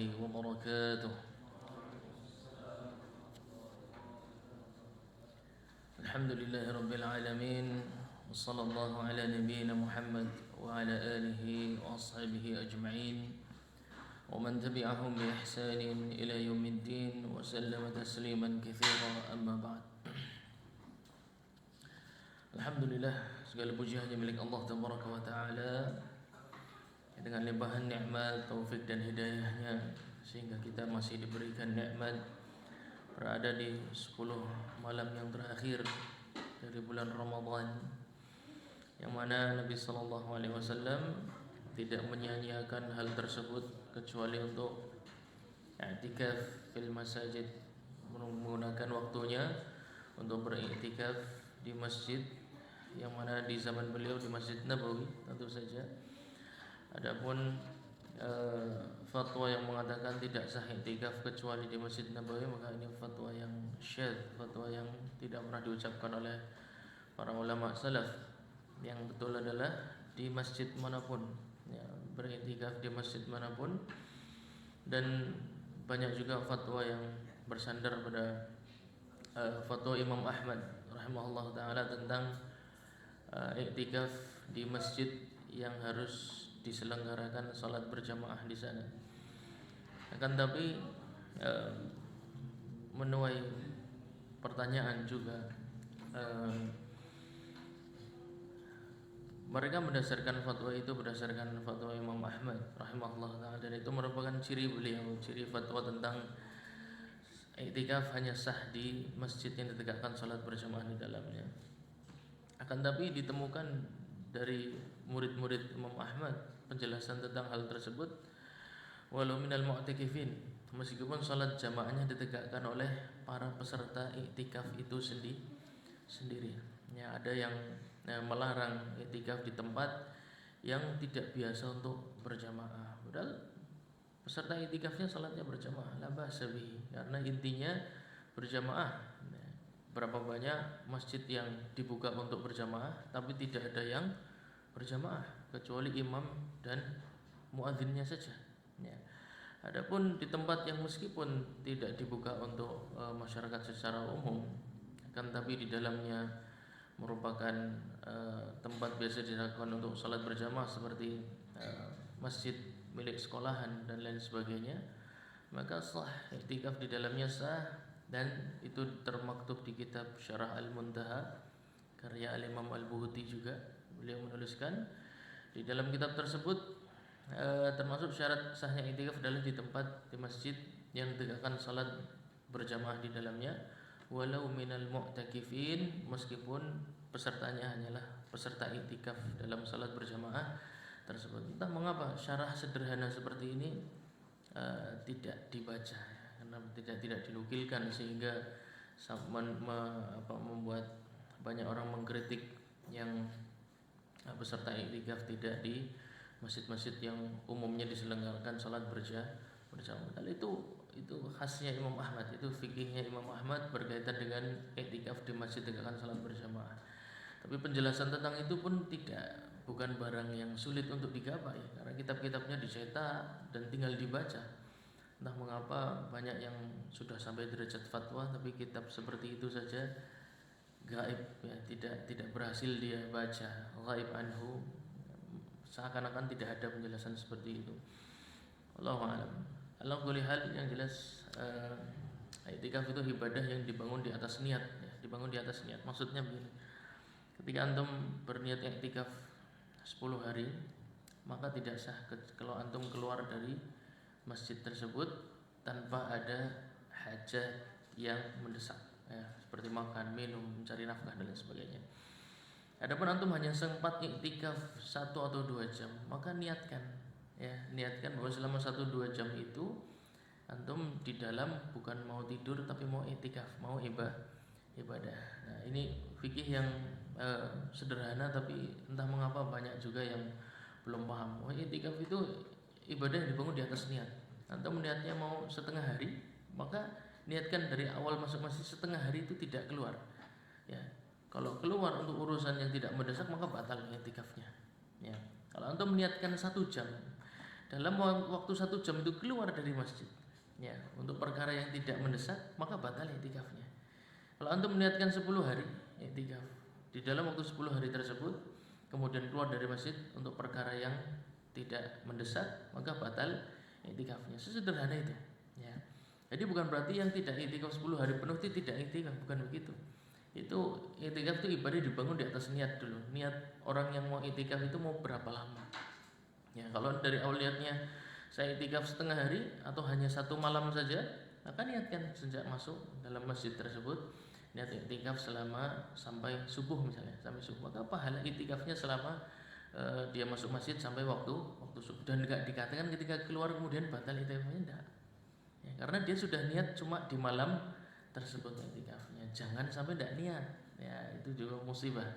وبركاته. الحمد لله رب العالمين، وصلى الله على نبينا محمد وعلى آله وأصحابه أجمعين ومن تبعهم بإحسان إلى يوم الدين وسلم تسليما كثيرا. أما بعد. Alhamdulillah, segala puji hanya milik Allah Tabaraka wa Ta'ala, dengan limpahan nikmat, taufik dan hidayahnya, sehingga kita masih diberikan nikmat berada di 10 malam yang terakhir dari bulan Ramadan, yang mana Nabi Sallallahu Alaihi Wasallam tidak menyia-nyiakan hal tersebut kecuali untuk i'tikaf fil masajid, menggunakan waktunya untuk beriktikaf di masjid, yang mana di zaman beliau di Masjid Nabawi tentu saja. Adapun fatwa yang mengatakan tidak sah i'tikaf kecuali di Masjid Nabawi, maka ini fatwa yang syadz, fatwa yang tidak pernah diucapkan oleh para ulama salaf. Yang betul adalah di masjid manapun, ya, beriktikaf di masjid manapun. Dan banyak juga fatwa yang bersandar pada fatwa Imam Ahmad rahimahullah taala tentang i'tikaf di masjid yang harus diselenggarakan salat berjamaah di sana. Akan tapi menuai pertanyaan juga, mereka mendasarkan fatwa itu berdasarkan fatwa Imam Ahmad rahimahullah taala, dan itu merupakan ciri beliau, ciri fatwa tentang i'tikaf hanya sah di masjid yang ditegakkan salat berjamaah di dalamnya. Akan tapi ditemukan dari murid-murid Imam Ahmad penjelasan tentang hal tersebut, walau minal mu'takifin, meskipun salat jamaahnya ditegakkan oleh para peserta i'tikaf itu sendiri. Ya, ada yang melarang i'tikaf di tempat yang tidak biasa untuk berjamaah, padahal peserta i'tikafnya salatnya berjamaah, la ba'sa bihi, karena intinya berjamaah. Berapa banyak masjid yang dibuka untuk berjamaah tapi tidak ada yang berjamaah kecuali imam dan muadzinnya saja, ya. Adapun di tempat yang meskipun tidak dibuka untuk masyarakat secara umum, kan tapi di dalamnya merupakan tempat biasa dilakukan untuk salat berjamaah seperti masjid milik sekolahan dan lain sebagainya, maka sah i'tikaf di dalamnya sah. Dan itu termaktub di kitab Syarah Al-Muntaha karya Al-Imam Al-Buhuti juga. Beliau menuliskan di dalam kitab tersebut, termasuk syarat sahnya i'tikaf adalah di tempat, di masjid yang ditegakkan salat berjamaah di dalamnya, walau minal mu'takifin, meskipun pesertanya hanyalah peserta i'tikaf dalam salat berjamaah tersebut. Entah mengapa syarah sederhana seperti ini tidak dibaca, karena tidak dinukilkan, sehingga membuat banyak orang mengkritik yang peserta i'tikaf tidak di masjid-masjid yang umumnya diselenggarakan salat berjamaah. Itu khasnya Imam Ahmad, itu fikihnya Imam Ahmad berkaitan dengan i'tikaf di masjid tegakkan salat berjamaah. Tapi penjelasan tentang itu pun bukan barang yang sulit untuk digapai, karena kitab-kitabnya dicetak dan tinggal dibaca. Entah mengapa banyak yang sudah sampai derajat fatwa tapi kitab seperti itu saja gaib, ya, tidak berhasil dia baca, gaib anhu, seakan-akan tidak ada penjelasan seperti itu. Allahu a'lam. Ala kulli hal, yang jelas i'tikaf itu ibadah yang dibangun di atas niat, ya, dibangun di atas niat. Maksudnya begini, ketika antum berniat i'tikaf 10 hari, maka tidak sah kalau antum keluar dari masjid tersebut tanpa ada hajat yang mendesak, ya, seperti makan, minum, mencari nafkah dan lain sebagainya. Adapun antum hanya sempat i'tikaf 1 atau 2 jam, maka niatkan bahwa selama 1-2 jam itu antum di dalam bukan mau tidur tapi mau i'tikaf, mau ibadah. Nah, ini fikih yang sederhana, tapi entah mengapa banyak juga yang belum paham. I'tikaf itu ibadah yang dibangun di atas niat. Antum niatnya mau setengah hari, maka niatkan dari awal masuk masjid setengah hari itu tidak keluar, ya. Kalau keluar untuk urusan yang tidak mendesak, maka batal i'tikafnya, ya. Kalau antum meniatkan 1 jam dalam waktu 1 jam itu keluar dari masjid, ya, untuk perkara yang tidak mendesak, maka batal i'tikafnya. Kalau antum meniatkan 10 hari i'tikaf, di dalam waktu 10 hari tersebut kemudian keluar dari masjid untuk perkara yang tidak mendesak, maka batal i'tikafnya. Sesederhana itu, ya. Jadi bukan berarti yang tidak i'tikaf 10 hari penuh itu tidak i'tikaf, bukan begitu. Itu i'tikaf itu ibadah dibangun di atas niat dulu. Niat orang yang mau i'tikaf itu mau berapa lama. Ya, kalau dari awal niatnya saya i'tikaf setengah hari atau hanya 1 malam saja, maka niatkan sejak masuk dalam masjid tersebut, niat i'tikaf selama sampai subuh misalnya, sampai subuh. Maka pahala i'tikafnya selama dia masuk masjid sampai waktu subuh. Dan enggak dikatakan ketika keluar kemudian batal i'tikafnya, enggak. Ya, karena dia sudah niat cuma di malam tersebut i'tikafnya. Jangan sampai enggak niat. Ya, itu juga musibah.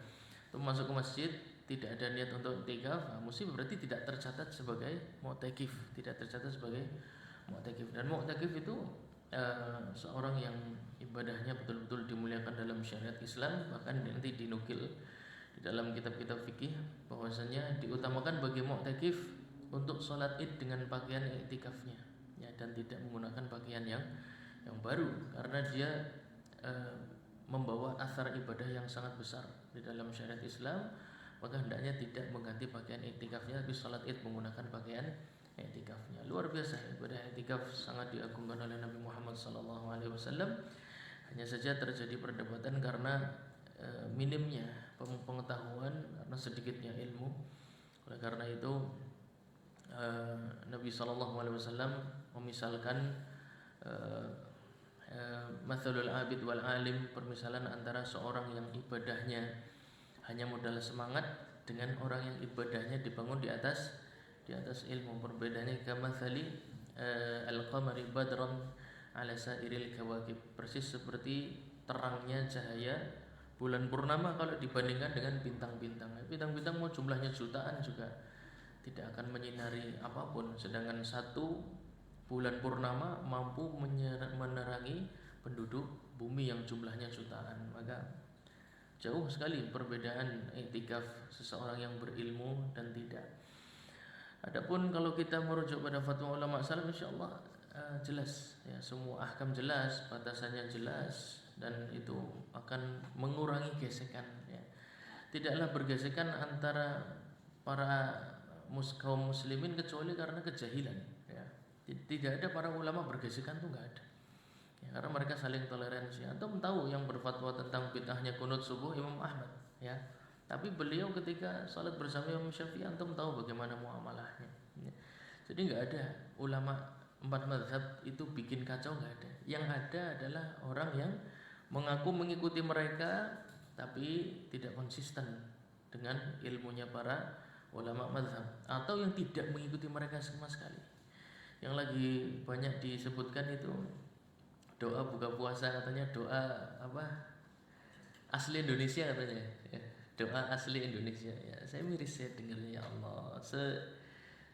Itu masuk ke masjid tidak ada niat untuk i'tikaf, musibah, berarti tidak tercatat sebagai mu'takif, tidak tercatat sebagai mu'takif. Dan mu'takif itu seorang yang ibadahnya betul-betul dimuliakan dalam syariat Islam, bahkan nanti dinukil di dalam kitab-kitab fikih bahwasanya diutamakan bagi mu'takif untuk sholat id dengan pakaian i'tikafnya, ya, dan tidak menggunakan pakaian yang baru, karena dia membawa athar ibadah yang sangat besar di dalam syariat Islam. Maka hendaknya tidak mengganti pakaian i'tikafnya, tapi sholat id menggunakan pakaian i'tikafnya. Luar biasa ibadah i'tikaf, sangat diagungkan oleh Nabi Muhammad SAW. Hanya saja terjadi perdebatan karena minimnya pengetahuan, karena sedikitnya ilmu. Oleh karena itu Nabi SAW memisalkan mathalul abid wal alim, permisalan antara seorang yang ibadahnya hanya modal semangat dengan orang yang ibadahnya dibangun di atas ilmu. Perbedaannya kamathali al-qamari badran ala sairil kawakib, persis seperti terangnya cahaya bulan purnama kalau dibandingkan dengan bintang-bintang. Bintang-bintang mau jumlahnya jutaan juga tidak akan menyinari apapun, sedangkan 1 bulan purnama mampu menerangi penduduk bumi yang jumlahnya jutaan. Maka jauh sekali perbedaan i'tikaf seseorang yang berilmu dan tidak. Adapun kalau kita merujuk pada fatwa ulama salaf, insyaallah jelas, ya, semua ahkam jelas, batasannya jelas, dan itu akan mengurangi gesekan, ya. Tidaklah bergesekan antara para kaum muslimin kecuali karena kejahilan, ya. Tidak ada para ulama bergesekan, tuh enggak ada. Ya, karena mereka saling toleransi. Antum tahu yang berfatwa tentang bid'ahnya kunut subuh Imam Ahmad, ya. Tapi beliau ketika salat bersama Imam Syafi'i, antum tahu bagaimana muamalahnya, ya. Jadi enggak ada ulama 4 mazhab itu bikin kacau, enggak ada. Yang ada adalah orang yang mengaku mengikuti mereka tapi tidak konsisten dengan ilmunya para ulama mazhab, atau yang tidak mengikuti mereka sama sekali. Yang lagi banyak disebutkan itu doa buka puasa, katanya doa apa asli Indonesia katanya, ya, doa asli Indonesia, ya. Saya miris saya dengarnya, ya Allah,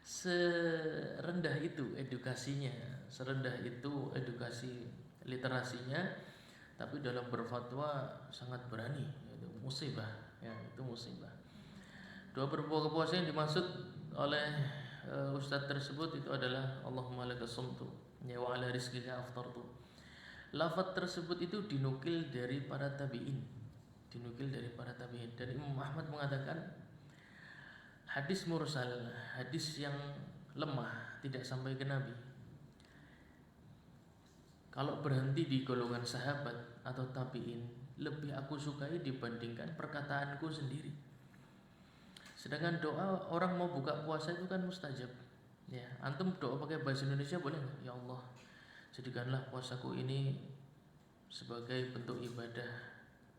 serendah itu edukasinya, serendah itu edukasi literasinya, tapi dalam berfatwa sangat berani. Itu musibah, ya, itu musibah. Doa berbuka puasa yang dimaksud oleh ustadz tersebut itu adalah Allahumma laka sumtu, ya, wa ala rizqika aftartu. Lafaz tersebut itu dinukil dari para tabi'in, dan Imam Ahmad mengatakan hadis mursal, hadis yang lemah, tidak sampai ke Nabi, kalau berhenti di golongan sahabat atau tabi'in, lebih aku sukai dibandingkan perkataanku sendiri. Sedangkan doa orang mau buka puasa itu kan mustajab, ya. Antum doa pakai bahasa Indonesia boleh nggak? Ya Allah, jadikanlah puasaku ini sebagai bentuk ibadah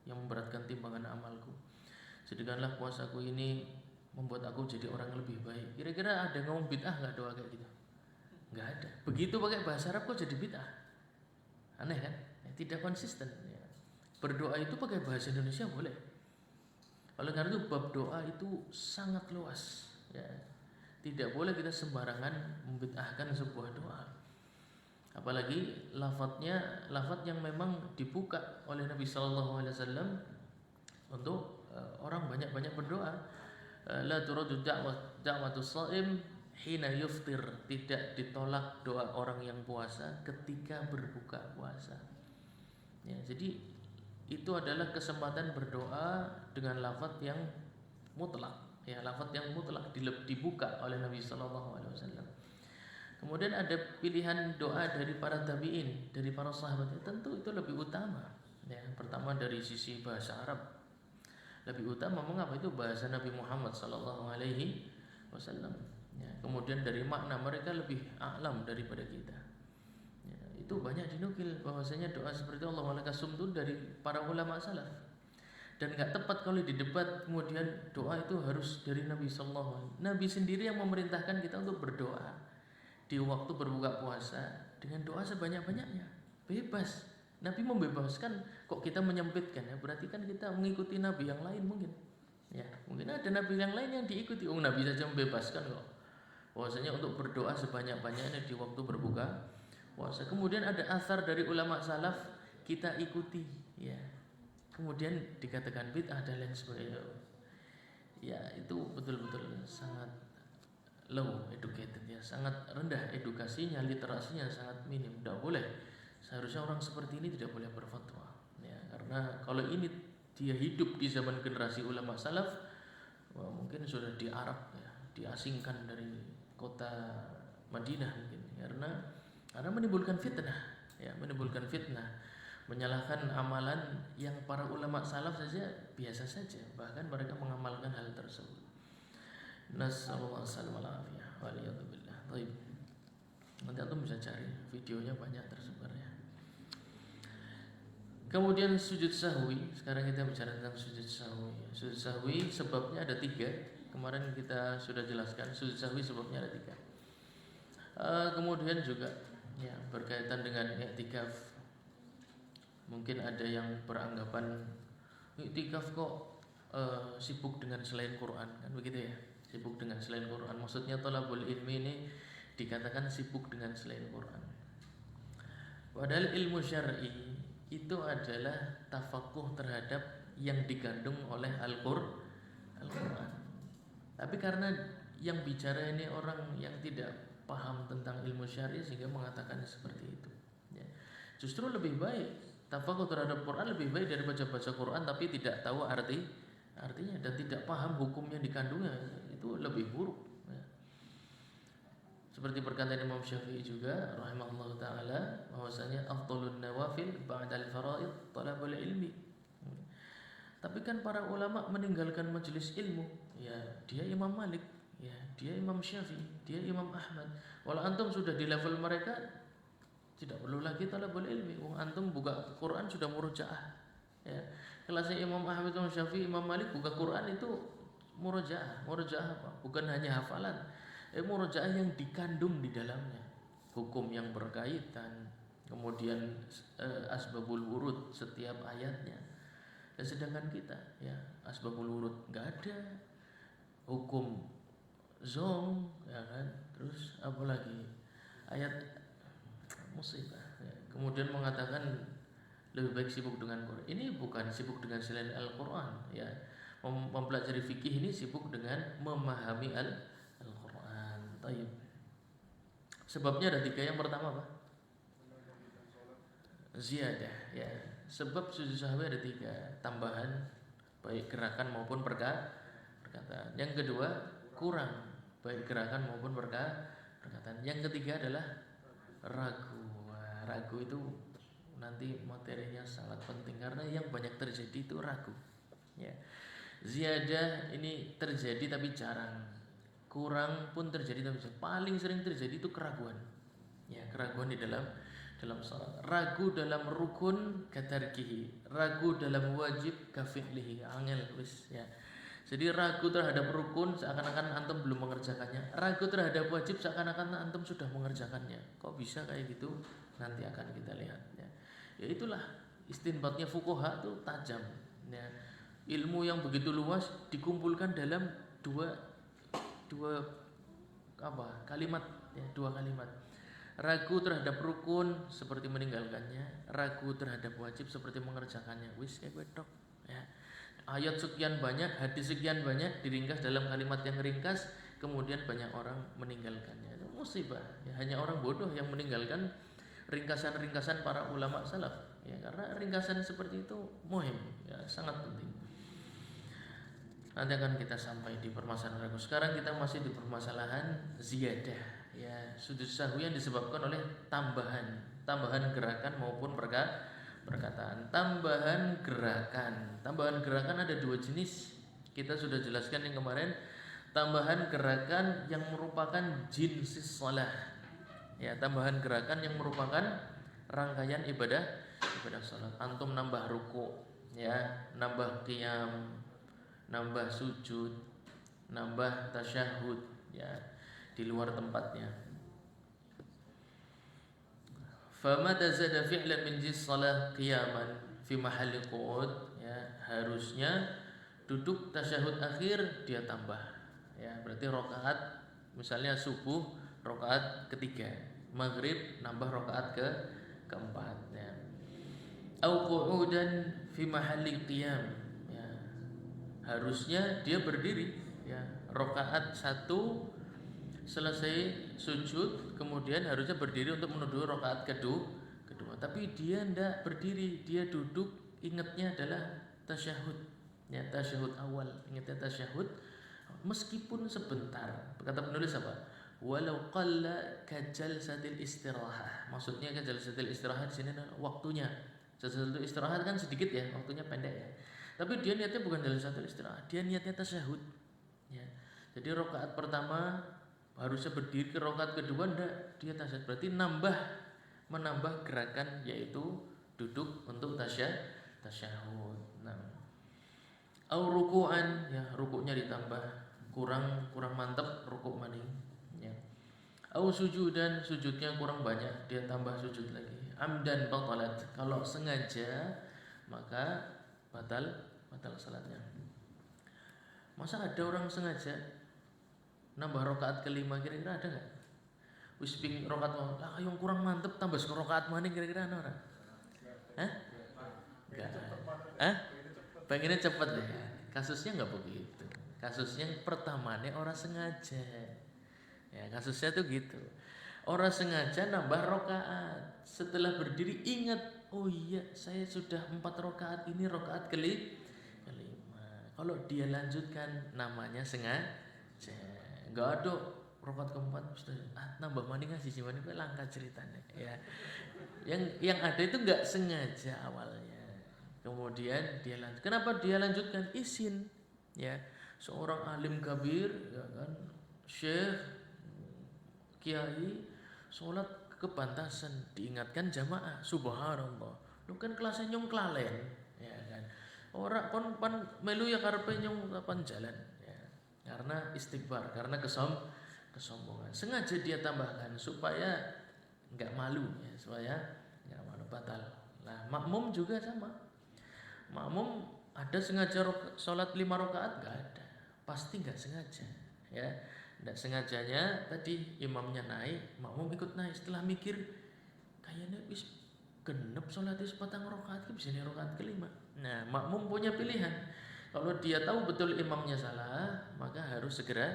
yang memberatkan timbangan amalku. Jadikanlah puasaku ini membuat aku jadi orang yang lebih baik. Kira-kira ada ngomong bid'ah nggak doa kayak gitu? Nggak ada. Begitu pakai bahasa Arab kok jadi bid'ah? Aneh kan? Ya, tidak konsisten, ya. Berdoa itu pakai bahasa Indonesia boleh. Oleh karena itu bab doa itu sangat luas, ya. Tidak boleh kita sembarangan membid'ahkan sebuah doa. Apalagi lafaz yang memang dibuka oleh Nabi SAW untuk orang banyak-banyak berdoa. La turadu da'watus shaim hina yuftir, tidak ditolak doa orang yang puasa ketika berbuka puasa. Ya, jadi itu adalah kesempatan berdoa dengan lafaz yang mutlak, ya, lafaz yang mutlak dibuka oleh Nabi sallallahu alaihi wasallam. Kemudian ada pilihan doa dari para tabi'in, dari para sahabat. Tentu itu lebih utama. Ya, pertama dari sisi bahasa Arab lebih utama. Mengapa? Itu bahasa Nabi Muhammad sallallahu alaihi wasallam. Ya, kemudian dari makna mereka lebih a'lam daripada kita. Ya, itu banyak dinukil bahwasanya doa seperti Allahumma laka sumtu dari para ulama salaf. Dan enggak tepat kalau di debat kemudian doa itu harus dari Nabi sallallahu alaihi wasallam. Nabi sendiri yang memerintahkan kita untuk berdoa di waktu berbuka puasa dengan doa sebanyak-banyaknya. Bebas. Nabi membebaskan, kok kita menyempitkan ya? Berarti kan kita mengikuti nabi yang lain mungkin. Ya, mungkin ada nabi yang lain yang diikuti. Nabi saja membebaskan kok. Bahwasanya untuk berdoa sebanyak-banyaknya di waktu berbuka puasa. Kemudian ada asar dari ulama salaf kita ikuti, ya. Kemudian dikatakan bid'ah dan lain sebagainya. Ya, itu betul-betul sangat low educated, ya, sangat rendah edukasinya, literasinya sangat minim. Tidak boleh. Seharusnya orang seperti ini tidak boleh berfatwa, ya, karena kalau ini dia hidup di zaman generasi ulama salaf, wah, mungkin sudah di Arab, ya, diasingkan dari kota Madinah mungkin, karena menimbulkan fitnah, ya, menimbulkan fitnah, menyalahkan amalan yang para ulama salaf saja biasa saja, bahkan mereka mengamalkan hal tersebut. Nasallallahu alaihi wasallam. Baik. Nanti antum bisa cari videonya, banyak tersebar, ya. Kemudian sujud sahwi. Sekarang kita bicara tentang sujud sahwi. Sujud sahwi sebabnya ada 3. Kemarin kita sudah jelaskan sujud sahwi sebabnya ada 3. Kemudian juga, ya, berkaitan dengan i'tikaf. Mungkin ada yang beranggapan i'tikaf kok sibuk dengan selain Quran, kan begitu, ya. Sibuk dengan selain Quran. Maksudnya thalabul ilmi ini dikatakan sibuk dengan selain Quran. Padahal ilmu syar'i itu adalah tafakuh terhadap yang digandung oleh Al-Quran. Tapi karena yang bicara ini orang yang tidak paham tentang ilmu syar'i sehingga mengatakan seperti itu, ya. Justru lebih baik tafakuh terhadap Quran lebih baik daripada baca Quran tapi tidak tahu artinya dan tidak paham hukum yang dikandungnya. Itu lebih buruk, ya. Seperti perkataan Imam Syafi'i juga rahimahullah ta'ala, bahwasanya afdhalun nawafil ba'dal faraid talabul ilmi. Tapi kan para ulama meninggalkan majelis ilmu, ya, dia Imam Malik, ya, dia Imam Syafi'i, dia Imam Ahmad. Walau antum sudah di level mereka, tidak perlu lagi talabul ilmi. Antum buka Quran sudah murojaah, ya. Kelasnya Imam Ahmad, Imam Syafi'i, Imam Malik buka Quran itu murojaah. Murojaah apa? Bukan hanya hafalan, murojaah yang dikandung di dalamnya, hukum yang berkaitan, kemudian asbabul wurud setiap ayatnya. Dan sedangkan kita, ya, asbabul wurud nggak ada, hukum zong, ya kan, terus apa lagi, ayat musibah, ya. Kemudian mengatakan lebih baik sibuk dengan Quran. Ini bukan sibuk dengan selain Al-Quran, ya. Mempelajari fikih ini sibuk dengan memahami Al-Quran. Taib. Sebabnya ada 3. Yang pertama apa? Ziyadah, ya. Sebab sujud sahwi ada 3, tambahan baik gerakan maupun perkataan. Yang kedua, kurang baik gerakan maupun perkataan. Yang ketiga adalah ragu. Ragu itu nanti materinya sangat penting karena yang banyak terjadi itu ragu, ya. Ziyadah ini terjadi tapi jarang, kurang pun terjadi tapi jarang. Paling sering terjadi itu keraguan, ya, keraguan di dalam salat. Ragu dalam rukun katarkihi, ragu dalam wajib kafi'lihi, angel wis, ya. Jadi ragu terhadap rukun seakan-akan antum belum mengerjakannya, ragu terhadap wajib seakan-akan antum sudah mengerjakannya. Kok bisa kayak gitu? Nanti akan kita lihat, ya. Ya itulah istinbatnya fuqaha itu tajam, ya. Ilmu yang begitu luas dikumpulkan dalam dua kalimat, ya, 2 kalimat. Ragu terhadap rukun seperti meninggalkannya, ragu terhadap wajib seperti mengerjakannya. Wis kayak wedok, ya. Ayat sekian banyak, hadis sekian banyak diringkas dalam kalimat yang ringkas. kemudian banyak orang meninggalkannya. Itu musibah. Ya, hanya orang bodoh yang meninggalkan ringkasan-ringkasan para ulama salaf. Ya, karena ringkasan seperti itu muhim, ya, sangat penting. Nanti akan kita sampai di permasalahan ragu. Sekarang kita masih di permasalahan ziyadah, ya, sujud sahwi yang disebabkan oleh tambahan gerakan maupun perkataan. Tambahan gerakan ada dua jenis. Kita sudah jelaskan yang kemarin. Tambahan gerakan yang merupakan jinsis shalah, ya, tambahan gerakan yang merupakan rangkaian ibadah salat. Antum nambah ruku, ya, nambah qiyam, nambah sujud, nambah tasyahud, ya, di luar tempatnya. Famata zada fi'lan min jins shalah qiyaman fi mahalli qu'ud, ya, harusnya duduk tasyahud akhir dia tambah, ya, berarti rakaat misalnya subuh rakaat ketiga, maghrib nambah rakaat keempat, ya. Au qu'udan fi mahalli qiyam, ya, harusnya dia berdiri, ya, rakaat satu selesai sujud kemudian harusnya berdiri untuk menuju rakaat kedua, tapi dia tidak berdiri, dia duduk, ingatnya adalah tasyahud, ya, tasyahud awal, ingatnya tasyahud meskipun sebentar. Kata penulis apa? Walau qalla kajalsatil istirahah. Maksudnya kajalsatil istirahah di sini waktunya. Jalsatul istirahat kan sedikit, ya, waktunya pendek, ya. Tapi dia niatnya bukan jalsatul istirahat, dia niatnya tasyahud, ya. Jadi rakaat pertama harusnya berdiri, ke rakaat kedua ndak, dia tasyahud. Berarti menambah gerakan, yaitu duduk untuk tasyahud. Nah, au ruku'an, ya, rukuknya ditambah, kurang mantap rukuk maning, ya. Au sujudan, sujudnya kurang banyak, dia tambah sujud lagi. Amdan batalat, kalau sengaja maka batal salatnya. Masa ada orang sengaja nambah rakaat kelima, kira-kira ada enggak? Wis ping rakaat mau, lah yang kurang mantep tambah rakaat maning, kira-kira ana ora? Hah? Enggak. Hah? Pengennya cepat deh. Kasusnya enggak begitu. Kasusnya pertamanya orang sengaja. Ya, kasusnya tuh gitu. Orang sengaja nambah rakaat. Setelah berdiri ingat, oh iya saya sudah 4 rakaat, ini rakaat kelima. Kalau dia lanjutkan namanya sengaja. Enggak ada rakaat keempat nambah maning siji maning langka ceritanya, ya. Yang ada itu enggak sengaja awalnya. Kemudian dia lanjut. Kenapa dia lanjutkan? Izin, ya. Seorang alim kabir, ya kan, syekh, kiai, sholat kepantasan, diingatkan jamaah, subhanallah. Lu kan kelasnya nyong klalen, ya kan. Ora kon pan melu ya karepe nyong kapan jalan, ya. Karena istighfar, karena kesombongan. Sengaja dia tambahkan supaya enggak malu, ya, supaya enggak malu, batal. Nah, makmum juga sama. Makmum ada sengaja sholat 5 rakaat? Enggak ada. Pasti enggak sengaja, ya. Enggak sengajanya tadi imamnya naik, makmum ikut naik. Setelah mikir, kayaknya wis genep sholatnya 4 rakaat, bisa nih rakaat kelima. Nah, makmum punya pilihan. Kalau dia tahu betul imamnya salah, maka harus segera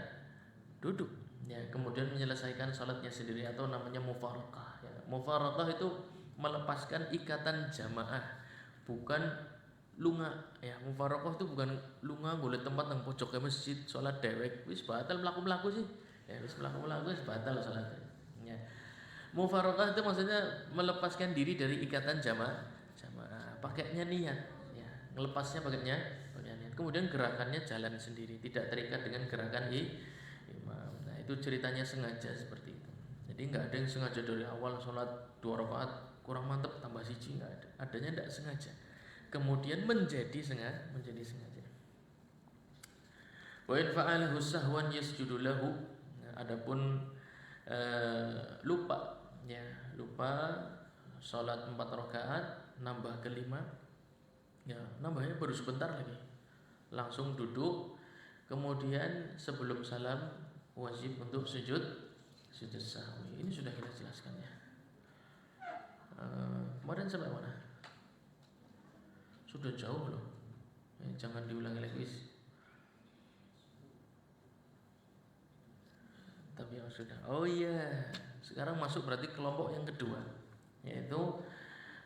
duduk, ya, kemudian menyelesaikan sholatnya sendiri, atau namanya mufaraqah, ya. Mufaraqah itu melepaskan ikatan jamaah, bukan lunga, ya. Mufaraqah itu bukan lunga boleh tempat nang pojok masjid sholat dewek, wis batal mlaku-mlaku sih, ya, wis mlaku-mlaku wis batal sholatnya, ya. Mufaraqah itu maksudnya melepaskan diri dari ikatan jamaah, pakainya niat, ya, melepasnya pakainya niat. Kemudian gerakannya jalan sendiri, tidak terikat dengan gerakan imam. Nah, itu ceritanya sengaja seperti itu. Jadi enggak ada yang sengaja dari awal sholat 2 rakaat kurang mantap tambah siji, enggak ada. Adanya enggak sengaja. Kemudian menjadi sengaja. Wa in fa'alahu sahwan yasjudu lahu. Nah, adapun lupa, ya, lupa sholat 4 rakaat nambah kelima, ya, nambahnya baru sebentar lagi, langsung duduk, kemudian sebelum salam wajib untuk sujud sahwi. Ini sudah kita jelaskan, ya. Kemarin sampai mana? Sudah jauh loh, ya, jangan diulangi lagi. Ya sudah. Oh iya, sekarang masuk berarti kelompok yang kedua, yaitu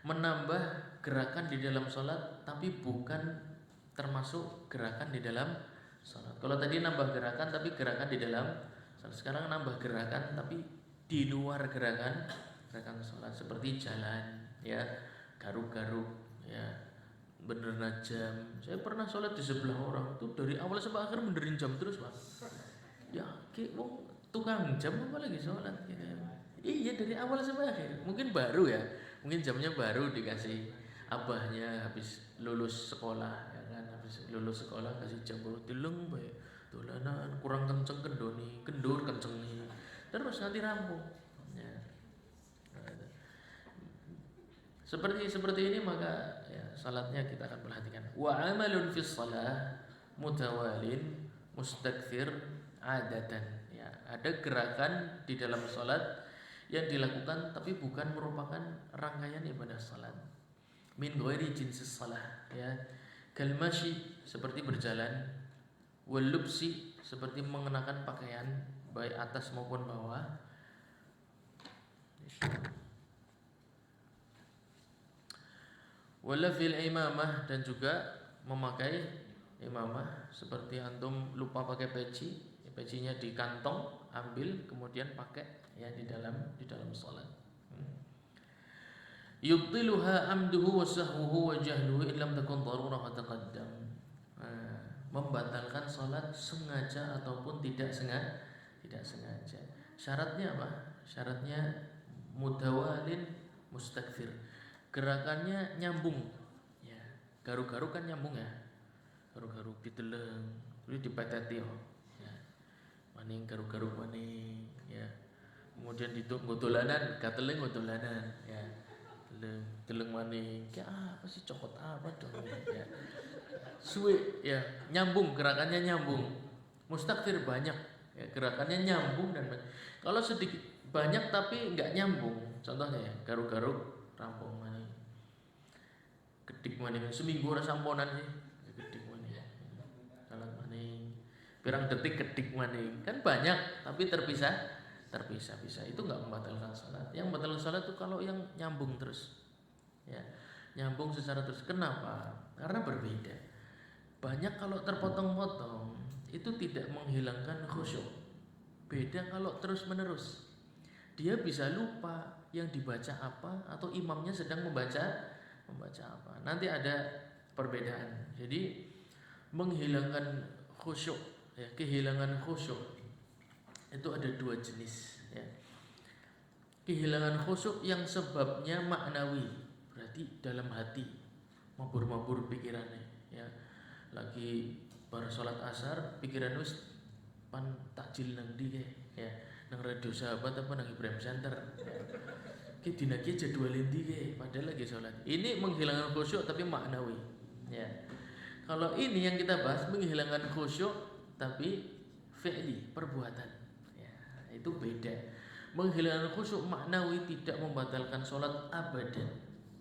menambah gerakan di dalam sholat tapi bukan termasuk gerakan di dalam sholat. Kalau tadi nambah gerakan tapi gerakan di dalam sholat, sekarang nambah gerakan tapi di luar gerakan sholat, seperti jalan, ya, garuk-garuk, ya, bener najam. Saya pernah sholat di sebelah orang itu dari awal sampai akhir benerin jam terus, Pak. Ya, kayak wong tukang jam apa lagi sholat gitu. Iya, dari awal sampai akhir. Mungkin baru ya, mungkin jamnya baru dikasih abahnya habis lulus sekolah, ya kan, habis lulus sekolah kasih jam baru dileng bae. Dolanan kurang kenceng kendoni, kendur kenceng nih. Terus nanti rampung. Ya. Seperti ini maka ya, salatnya kita akan perhatikan. Wa amalun fis shalah mutawalin mustakthir adatan. Ya, ada gerakan di dalam salat yang dilakukan tapi bukan merupakan rangkaian ibadah salat. Min ghairi jinsis salah, ya. Kal masyi seperti berjalan, wal lubsi seperti mengenakan pakaian baik atas maupun bawah. Wala fil imamah, dan juga memakai imamah seperti antum lupa pakai peci, pecinya di kantong, ambil kemudian pakai ya di dalam salat. Yubtiluha amduhu wa sahwuhu wa jahluhu illam takun darurah taqaddam. Membatalkan salat sengaja ataupun tidak sengaja. Syaratnya apa? Syaratnya mutawalin mustakfir. Gerakannya nyambung. Ya, garuk-garuk kan nyambung ya. Garuk-garuk diteleng, terus dipeteti yo. Ya. Maning garuk-garuk maning, ya. Kemudian ditunggu dolanan, gateleng dolanan, ya. Teleng maning, kayak apa sih, copot apa dong, ya. Suwe, ya, nyambung, gerakannya nyambung. Mustakfir banyak, ya, gerakannya nyambung dan banyak. Kalau sedikit banyak tapi nggak nyambung, contohnya ya, garuk-garuk rampung maning, kedik maning, seminggu ora samponan sih, kedik maning, salat maning, pirang detik kedik maning, kan banyak tapi terpisah, itu nggak membatalkan salat. Yang membatalkan salat itu kalau yang nyambung terus, ya, nyambung secara terus. Kenapa? Karena berbeda. Banyak kalau terpotong-potong itu tidak menghilangkan khusyuk. Beda kalau terus menerus, dia bisa lupa yang dibaca apa atau imamnya sedang membaca apa. Nanti ada perbedaan. Jadi menghilangkan khusyuk, ya, kehilangan khusyuk itu ada dua jenis, ya. Kehilangan khusyuk yang sebabnya maknawi, berarti dalam hati, mabur-mabur pikirannya, ya. Lagi bar salat asar pikiran wis pan takjil nang ndi ya, nang Radio Sahabat apa nang Ibrahim Center, ya. Ki dina ki jadwal ndi ke, padahal lagi salat. Ini menghilangkan khusyuk tapi maknawi, ya. Kalau ini yang kita bahas menghilangkan khusyuk tapi fi'li, perbuatan, ya, itu beda. Menghilangkan khusyuk maknawi tidak membatalkan salat abadan,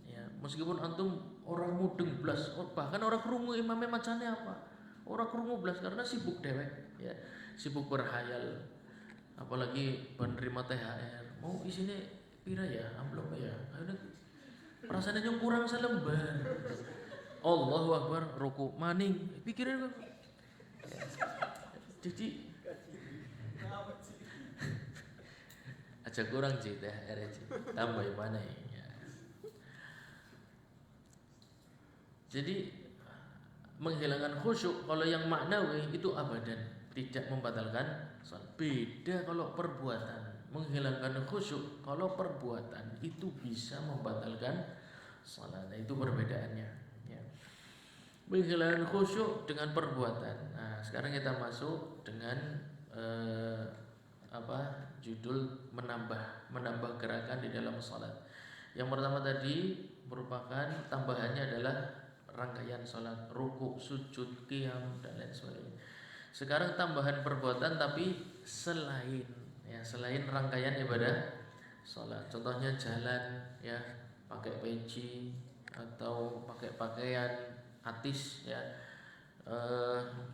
ya. Meskipun antum orang mudeng blas, bahkan orang krungu imamnya macane apa, orang krungu blas karena sibuk dewek, ya, sibuk berhayal, apalagi penerima THR, mau isinya pira ya amplop ya, perasaannya kurang selembar, Allahu Akbar, ruku maning, pikirin, ya. Jadi aja kurang sih THR aja, tambah mana ya. Jadi menghilangkan khusyuk kalau yang maknawi itu abadan tidak membatalkan salat. Beda kalau perbuatan. Menghilangkan khusyuk kalau perbuatan itu bisa membatalkan salat. Nah, itu perbedaannya, ya. Menghilangkan khusyuk dengan perbuatan. Nah, sekarang kita masuk dengan judul menambah gerakan di dalam salat. Yang pertama tadi merupakan tambahannya adalah rangkaian salat, ruku, sujud, qiyam dan lain sebagainya. Sekarang tambahan perbuatan tapi selain rangkaian ibadah salat. Contohnya jalan, ya, pakai peci atau pakai pakaian atis, ya.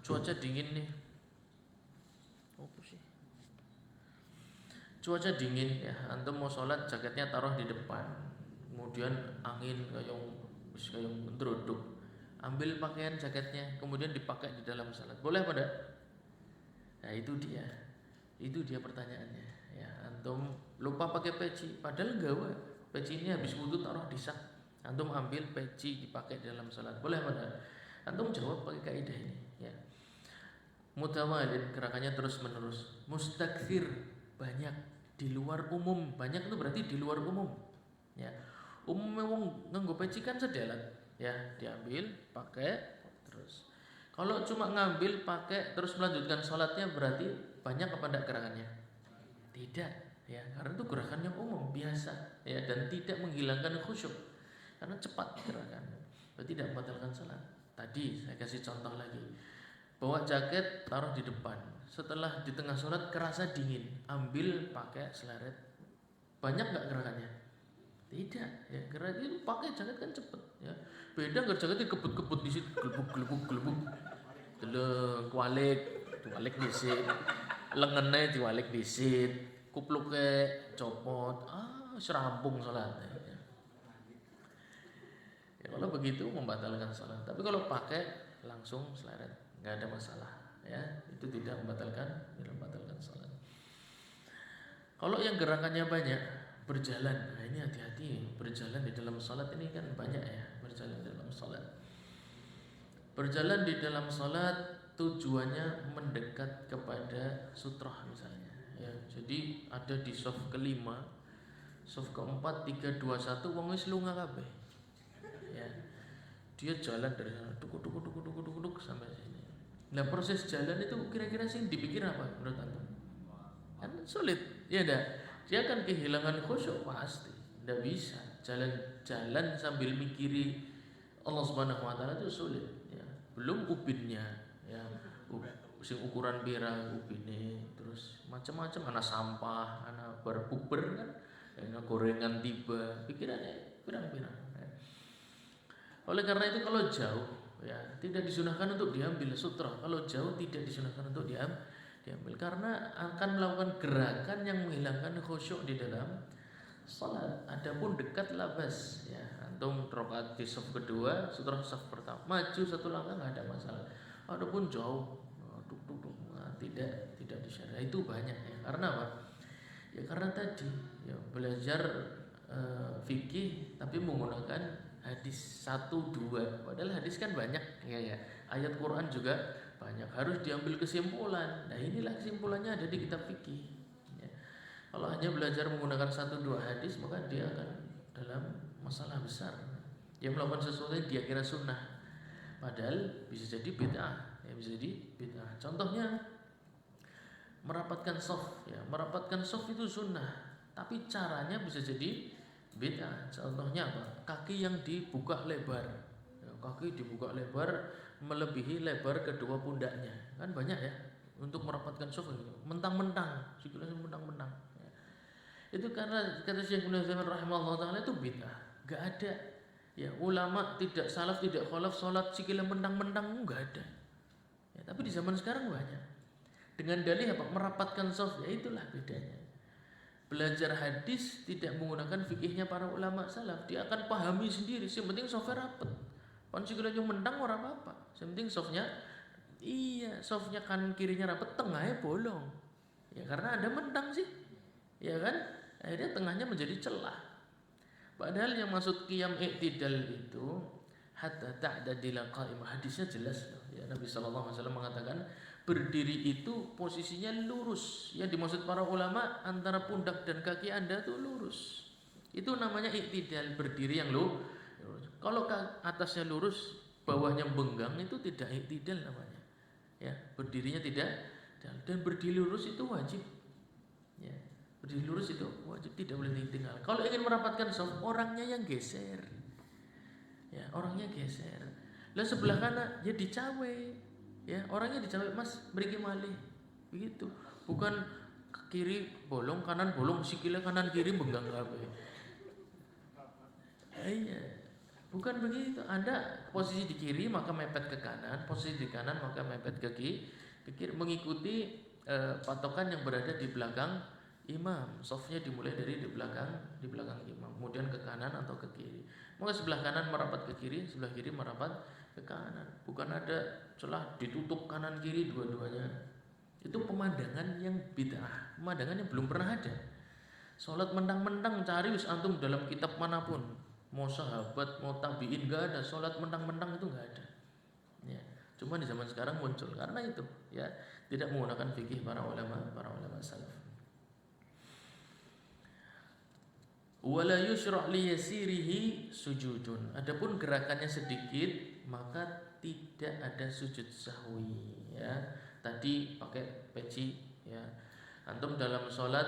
Cuaca dingin nih. Apa sih? cuaca dingin ya, antum mau sholat jaketnya taruh di depan, kemudian angin kayak ndrodok, ambil pakaian jaketnya kemudian dipakai di dalam sholat, boleh apa enggak? Nah itu dia pertanyaannya ya. Antum lupa pakai peci, padahal gawe peci ini habis wudu taruh di sak, antum ambil peci dipakai dalam sholat, boleh apa enggak? Antum jawab pakai kaidah ini ya. Mutawalin, gerakannya terus menerus. Mustakthir, banyak di luar umum. Banyak itu berarti di luar umum ya. Umumnya wong nganggo peci kan sedelat ya, diambil pakai terus. Kalau cuma ngambil pakai terus melanjutkan sholatnya berarti banyak apa enggak gerakannya? Tidak ya, karena itu gerakan yang umum biasa ya, dan tidak menghilangkan khusyuk karena cepat gerakan, berarti tidak membatalkan sholat. Tadi saya kasih contoh lagi, bawa jaket taruh di depan, setelah di tengah sholat kerasa dingin, ambil pakai seleret, banyak nggak gerakannya? Tidak ya, gerakan itu pakai jaket kan cepet ya. Beda nggak jaketnya kebut-kebut di situ, gelebuk, diwalik disit, lengannya diwalik disit, kupluknya copot, serampung sholatnya. Ya, kalau begitu membatalkan sholat. Tapi kalau pakai langsung seleret, nggak ada masalah ya, itu tidak membatalkan sholat. Kalau yang gerakannya banyak, berjalan, nah ini hati-hati, berjalan di dalam sholat ini kan banyak ya, berjalan di dalam sholat. Berjalan di dalam sholat tujuannya mendekat kepada sutrah misalnya ya. Jadi ada di shaf kelima, shaf keempat, 3, 2, 1 wong wis lunga kabeh ya. Dia jalan dari sana duk sampai sini. Nah proses jalan itu kira-kira sih dipikir apa menurut anda? Kan sulit ya enggak? Dia akan kehilangan khusyuk pasti. Tidak bisa jalan sambil mikiri Allah Subhanahu wa taala, itu sulit ya. Belum ubinnya ya, sing ukuran pirang ubine, terus macam-macam, ana sampah, ana berpuber kan, ana gorengan tiba, pikirannya pirang-pirang ya. Oleh karena itu kalau jauh ya tidak disunahkan untuk diambil sutra. Kalau jauh tidak disunahkan untuk diambil karena akan melakukan gerakan yang menghilangkan khusyuk di dalam salat. Adapun dekat labas ya, antum rakaat di shaf kedua, sutra shaf pertama, maju satu langkah nggak ada masalah. Adapun jauh tidak disyariat, itu banyak ya. Karena apa? Ya karena tadi ya belajar fikih tapi menggunakan hadis 1, 2, padahal hadis kan banyak ya. Ayat Quran juga banyak, harus diambil kesimpulan. Nah inilah kesimpulannya ada di kitab fikih ya. Kalau hanya belajar menggunakan 1, 2 hadis, maka dia akan dalam masalah besar. Dia melakukan sesuatu yang dia kira sunnah, padahal bisa jadi bid'ah ya, bisa jadi bid'ah. Contohnya merapatkan shaf ya, merapatkan shaf itu sunnah, tapi caranya bisa jadi bid'ah. Contohnya apa? Kaki yang dibuka lebar ya, kaki dibuka lebar melebihi lebar kedua pundaknya, kan banyak ya untuk merapatkan shaf gitu. Mentang-mentang, sikilnya mentang-mentang ya. Itu karena kata Syekh Ibnu Utsaimin rahimahullah taala itu bid'ah. Enggak ada ya, ulama tidak salaf tidak khalaf salat sikilnya mentang-mentang, enggak ada ya. Tapi di zaman sekarang banyak dengan dalih apa? Merapatkan shaf ya, itulah bedanya. Belajar hadis tidak menggunakan fikihnya para ulama salaf, dia akan pahami sendiri. Yang penting shafnya rapet. Pan sikilnya mentang ora apa-apa. Yang penting shafnya shafnya kanan kirinya rapet, tengahnya bolong. Ya karena ada mentang sih. Ya kan? Akhirnya tengahnya menjadi celah. Padahal yang maksud qiyam i'tidal itu hatta ta'dadila qa'imah, hadisnya jelas loh. Ya Nabi sallallahu alaihi wasallam mengatakan berdiri itu posisinya lurus. Yang dimaksud para ulama antara pundak dan kaki Anda tuh lurus. Itu namanya i'tidal, berdiri yang lurus. Kalau atasnya lurus, bawahnya benggang, itu tidak i'tidal namanya. Ya, berdirinya tidak, dan berdiri lurus itu wajib. Ya, berdiri lurus itu wajib, tidak boleh ditinggal. Kalau ingin merapatkan shaf, orangnya yang geser. Ya, orangnya geser. Lah sebelah kanan ya dicawe. Ya, orangnya dicawe, Mas, mriki malih. Begitu. Bukan kiri bolong, kanan bolong, sikile kanan kiri benggang kabeh. Iya. Bukan begitu. Anda posisi di kiri maka mepet ke kanan, posisi di kanan maka mepet ke kiri, mengikuti patokan yang berada di belakang imam. Safnya dimulai dari di belakang imam, kemudian ke kanan atau ke kiri. Maka sebelah kanan merapat ke kiri, sebelah kiri merapat ke kanan. Bukan ada celah ditutup kanan kiri dua-duanya. Itu pemandangan yang bid'ah, pemandangan yang belum pernah ada. Salat mentang-mentang, cari wis antum dalam kitab manapun, mau sahabat, mau tabiin, enggak ada. Salat mentang-mentang itu enggak ada. Ya, cuma di zaman sekarang muncul karena itu, ya, tidak menggunakan fikih para ulama salaf. Wala yusyra' li yasirihi sujudun. Adapun gerakannya sedikit maka tidak ada sujud sahwi, ya. Tadi pakai peci, ya. Antum dalam sholat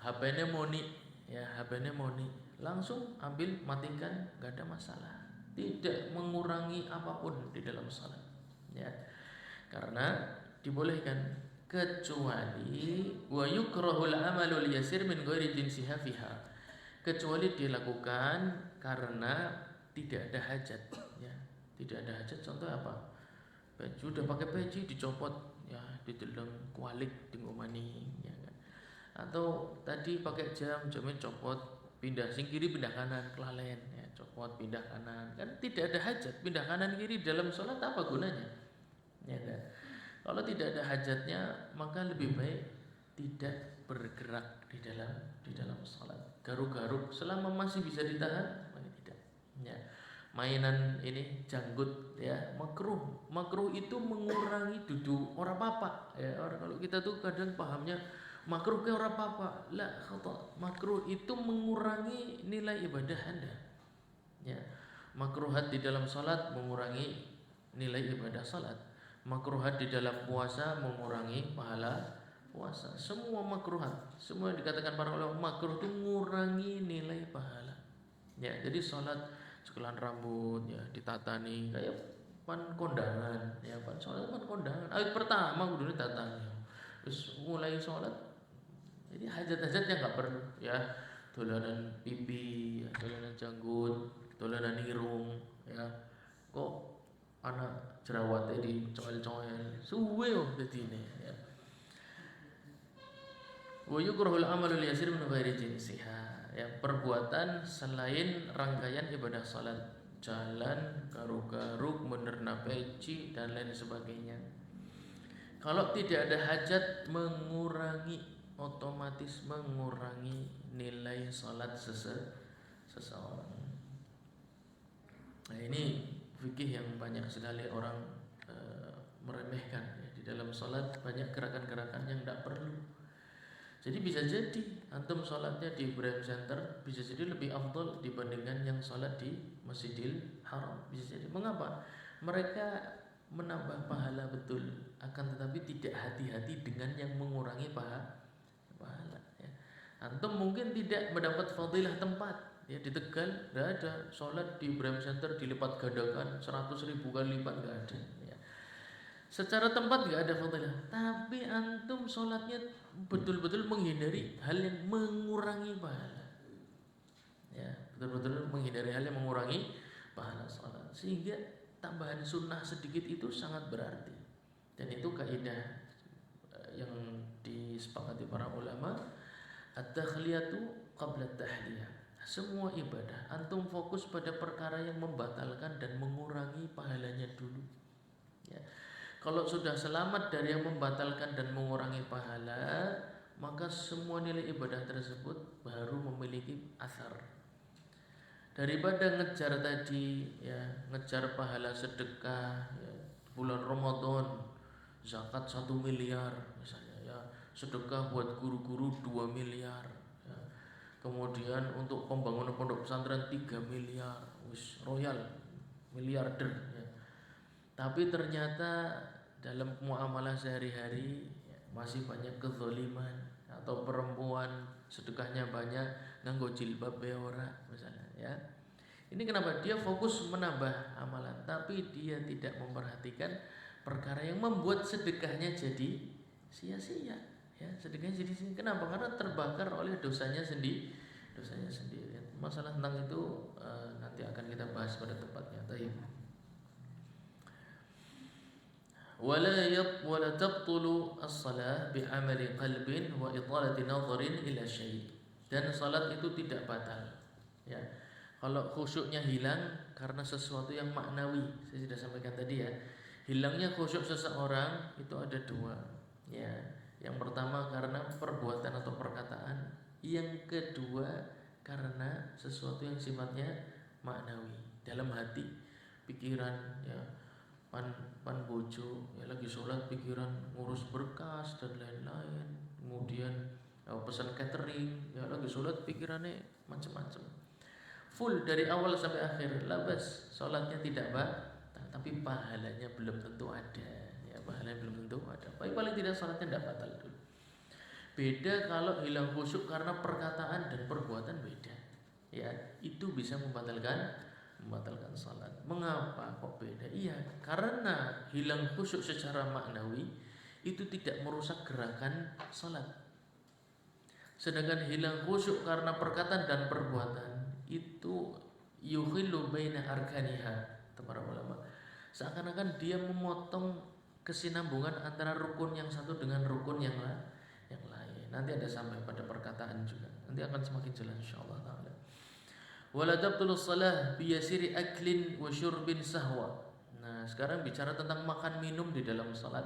HP-nya moni, ya, HP-nya moni, langsung ambil matikan, gak ada masalah. Tidak mengurangi apapun di dalam sholat, ya. Karena dibolehkan, kecuali wa yukrahul amalul yasir min ghairi jinsiha fiha. Kecuali dilakukan karena tidak ada hajat, ya. Tidak ada hajat, contoh apa? Baju udah pakai peci dicopot, ya, dideleng kualik di ngomani, ya kan. Atau tadi pakai jamnya copot, pindah sing kiri pindah kanan, kelalen, ya, copot pindah kanan. Kan tidak ada hajat, pindah kanan kiri dalam sholat apa gunanya? Ya kan? Kalau tidak ada hajatnya maka lebih baik tidak bergerak di dalam sholat. Garuk-garuk selama masih bisa ditahan, maka tidak. Ya. Mainan ini janggut, ya, makruh itu mengurangi duduk orang apa, ya. Orang kalau kita tuh kadang pahamnya makruh ke orang apa, la khata. Makruh itu mengurangi nilai ibadah Anda, ya. Makruhat di dalam salat mengurangi nilai ibadah salat. Makruhat di dalam puasa mengurangi pahala puasa. Semua makruhat, semua yang dikatakan para ulama makruh itu mengurangi nilai pahala, ya. Jadi salat sekelan rambut, ya, ditatani kayak pan kondangan, ya, pan sholat pan kondangan. Ayat pertama kudu ditatani. Terus mulai sholat, jadi hajat-hajatnya nggak perlu, ya. Dolanan pipi, ya, dolanan janggut, dolanan irung, ya. Kok anak jerawatnya dicoel-coel, suwe oh dadine, ya. Wa yukrahul amalul yasir min ghairi jinsiha. Ya, perbuatan selain rangkaian ibadah salat, jalan, garuk-garuk, menerna peci dan lain sebagainya. Kalau tidak ada hajat, otomatis mengurangi nilai salat seseorang. Nah, ini fikih yang banyak sekali orang meremehkan, ya. Di dalam salat banyak gerakan-gerakan yang tidak perlu. Jadi bisa jadi antum sholatnya di Ibrahim Center bisa jadi lebih afdol dibandingkan yang sholat di Masjidil Haram. Bisa jadi. Mengapa? Mereka menambah pahala betul, akan tetapi tidak hati-hati dengan yang mengurangi pahala, ya. Antum mungkin tidak mendapat fadilah tempat, ya. Di Tegal tidak ada sholat di Ibrahim Center dilipat gandakan 100.000 kali lipat, nggak ada, ya. Secara tempat nggak ada fadilah, tapi antum sholatnya betul-betul menghindari hal yang mengurangi pahala, ya, betul-betul menghindari hal yang mengurangi pahala sholat, sehingga tambahan sunnah sedikit itu sangat berarti. Dan itu kaidah yang disepakati para ulama, at-takhliyatu qabla at-tahliyah. Semua ibadah antum fokus pada perkara yang membatalkan dan mengurangi pahalanya dulu, ya. Kalau sudah selamat dari yang membatalkan dan mengurangi pahala, maka semua nilai ibadah tersebut baru memiliki asar. Daripada ngejar tadi, ya, ngejar pahala sedekah, ya, bulan Ramadan, zakat 1 miliar misalnya, ya, sedekah buat guru-guru 2 miliar, ya. Kemudian untuk pembangunan pondok pesantren 3 miliar, wis royal, miliarder, ya. Tapi ternyata dalam muamalah sehari-hari, ya, masih banyak kezaliman, atau perempuan sedekahnya banyak nganggo jilbab be ora misalnya, ya. Ini kenapa? Dia fokus menambah amalan, tapi dia tidak memperhatikan perkara yang membuat sedekahnya jadi sia-sia, ya. Sedekahnya jadi sia. Kenapa? Karena terbakar oleh dosanya sendiri. Masalah tentang itu nanti akan kita bahas pada tempatnya. wala tabtulu as-salah bi'amali qalbin wa italati nadharin ila syai'. Dan salat itu tidak batal. Ya. Kalau khusyuknya hilang karena sesuatu yang maknawi, saya sudah sampaikan tadi ya. Hilangnya khusyuk seseorang itu ada dua. Ya. Yang pertama karena perbuatan atau perkataan, yang kedua karena sesuatu yang sifatnya maknawi, dalam hati, pikiran, ya. Pan bojo ya lagi sholat pikiran ngurus berkas dan lain-lain, kemudian pesan catering ya lagi sholat pikirannya macam-macam, full dari awal sampai akhir, labas sholatnya tidak tapi pahalanya belum tentu ada, ya pahalanya belum tentu ada, paling tidak sholatnya tidak batal dulu. Beda kalau hilang khusyuk karena perkataan dan perbuatan, beda ya, itu bisa membatalkan salat. Mengapa kok beda? Iya, karena hilang khusyuk secara maknawi itu tidak merusak gerakan salat. Sedangkan hilang khusyuk karena perkataan dan perbuatan itu yukhillu baina arkaniha, para ulama. Seakan-akan dia memotong kesinambungan antara rukun yang satu dengan rukun yang lain. Nanti ada sampai pada perkataan juga. Nanti akan semakin jelas insyaallah taala. Wala tabtulu shalah biyasiri aklin wa syurbin sahwa. Nah, sekarang bicara tentang makan minum di dalam salat.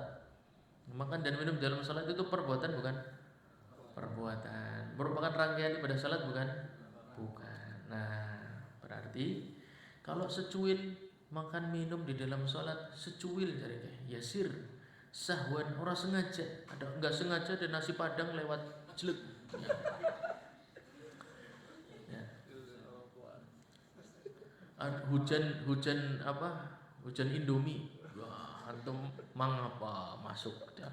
Makan dan minum dalam salat itu perbuatan bukan? Perbuatan. Merupakan rangkaian ibadah salat bukan? Bukan. Nah, berarti kalau secuil makan minum di dalam salat, secuil carinya yasir sahwan, orang sengaja, ada enggak sengaja ada nasi padang lewat jelek. Hujan apa? Hujan Indomie. Wah, antum mangapa masuk dah.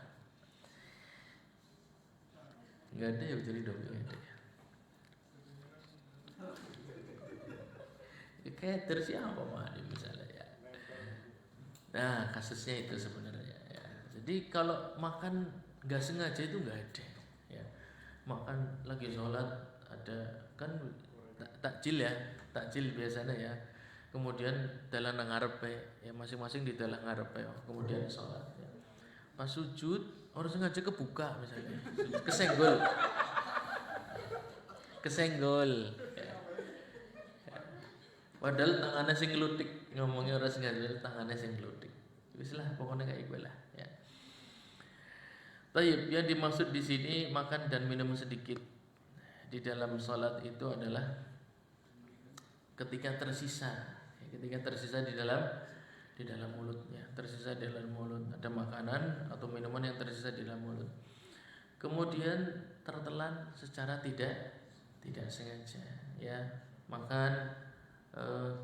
Enggak ada ya hujan Indomie, enggak ada. Kayak terus siapa mah misalnya ya. Nah, kasusnya itu sebenarnya ya. Jadi kalau makan enggak sengaja itu enggak ada ya. Makan lagi sholat ada kan takjil ya, takjil biasanya ya. Kemudian dalam ngarepe ya, masing-masing di dalam ngarepe kemudian sholat ya. Pas sujud orang sengaja kebuka misalnya, kesenggol ya. Padahal tangannya sing nglutik, ngomongnya orang sengaja tangannya sing nglutik, wis lah pokoknya kayak gue lah ya. Tayyib, yang dimaksud di sini makan dan minum sedikit di dalam sholat itu adalah ketika tersisa di dalam mulutnya, tersisa di dalam mulut, ada makanan atau minuman yang tersisa di dalam mulut, kemudian tertelan secara tidak sengaja ya, makan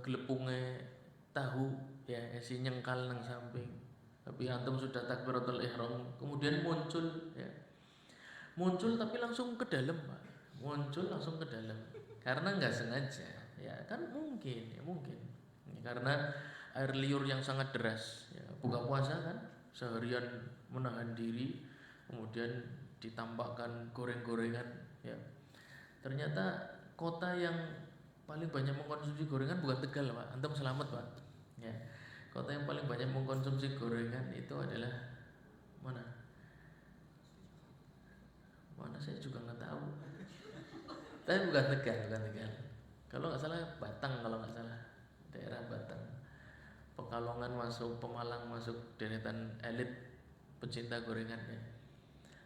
gelepungnya tahu ya isi nyengkal nang samping, tapi antum sudah takbiratul ihram kemudian muncul tapi langsung ke dalam Pak, karena nggak sengaja ya, kan mungkin karena air liur yang sangat deras ya, buka puasa kan seharian menahan diri, kemudian ditambahkan goreng-gorengan ya, ternyata kota yang paling banyak mengkonsumsi gorengan bukan Tegal Pak, antum selamat Pak ya. Kota yang paling banyak mengkonsumsi gorengan itu adalah mana saya juga nggak tahu, tapi bukan Tegal. Kalau nggak salah Batang, kalau nggak salah daerah Batang. Pekalongan masuk, Pemalang masuk deretan elit pecinta gorengan ya.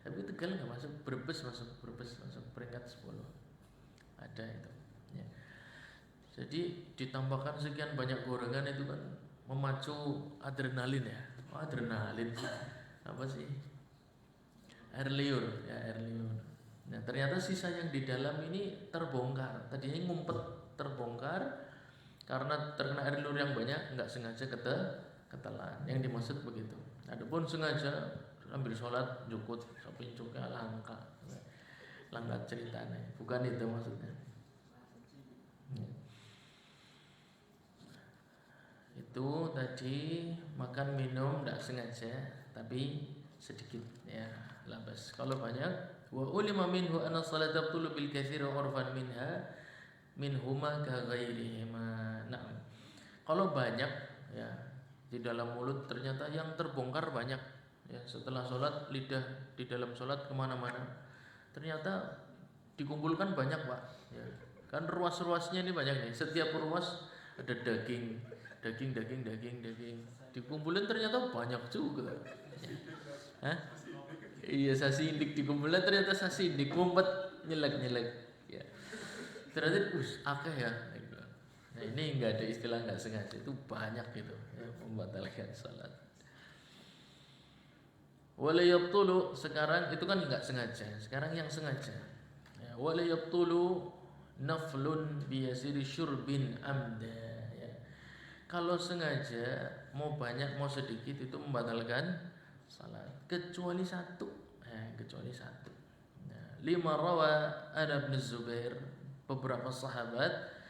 Tapi Tegal nggak masuk, Brebes masuk peringkat 10. Ada itu ya. Jadi ditambahkan sekian banyak gorengan itu kan memacu adrenalin ya. Adrenalin apa sih? Air liur. Nah, ternyata sisa yang di dalam ini terbongkar. Tadinya ngumpet, terbongkar karena terkena air liur yang banyak, nggak sengaja ketelan. Yang dimaksud begitu. Adapun sengaja ambil sholat jukut sapi juga langka ceritanya, bukan itu maksudnya. Itu tadi makan minum nggak sengaja tapi sedikit ya, labas. Kalau banyak, wa ulima minhu anna salat tabtulu bil katsir wa urfan minhuma ka ghairihima. Nah, kalau banyak ya, Di dalam mulut ternyata yang terbongkar banyak. Ya, setelah sholat lidah di dalam sholat kemana-mana. Ternyata dikumpulkan banyak pak. Ya. Kan ruas-ruasnya ini banyak nih. Setiap ruas ada daging. Dikumpulin ternyata banyak juga. Ya. Hah? Iya sasi indik dikumpulin ternyata sasi indik ngumpet nyelek. Ya. Ternyata akeh ya. Nah ini nggak ada istilah nggak sengaja, itu banyak gitu ya, membatalkan salat. Wala yabtulu, sekarang itu kan nggak sengaja, sekarang yang sengaja. Ya, wala yabtulu naflun biyasiri syurbin amda. Ya. Kalau sengaja mau banyak mau sedikit itu membatalkan salat, kecuali satu. Kecuali satu. Nah, 5 rawa ada Ibn Zubair, beberapa sahabat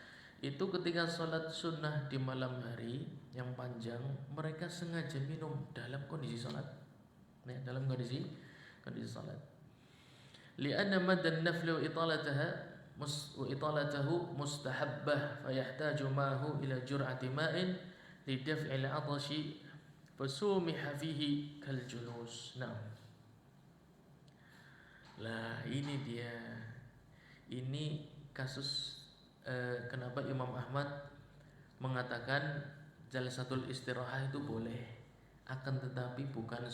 itu ketika sholat sunnah di malam hari yang panjang mereka sengaja minum dalam kondisi sholat, ya, dalam kondisi sholat. Lianna madan nafli wa italatahu mustahabbah fayahtaju ma'hu ila jur'ati ma'in lidaf'il 'atashi fasumiha fihi kal julus. Nah, lah ini dia, ini kasus kenapa Imam Ahmad mengatakan jalsatul istirahah itu boleh, akan tetapi bukan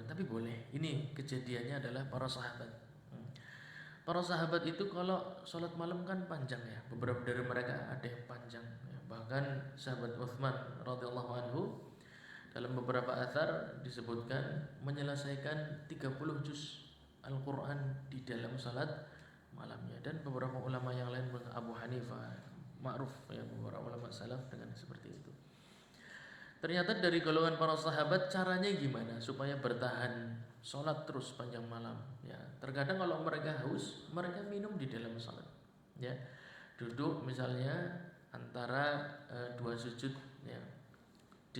tapi boleh. Ini kejadiannya adalah para sahabat. Para sahabat itu kalau sholat malam kan panjang ya, beberapa dari mereka ada yang panjang ya. Bahkan sahabat Utsman radhiyallahu anhu dalam beberapa athar disebutkan menyelesaikan 30 juz Al-Quran di dalam sholat malamnya, dan beberapa ulama yang lain, Abu Hanifah, ma'ruf ya, beberapa ulama salaf dengan seperti itu. Ternyata dari golongan para sahabat caranya gimana supaya bertahan sholat terus panjang malam ya. Terkadang kalau mereka haus mereka minum di dalam sholat ya, duduk misalnya antara 2 sujud ya,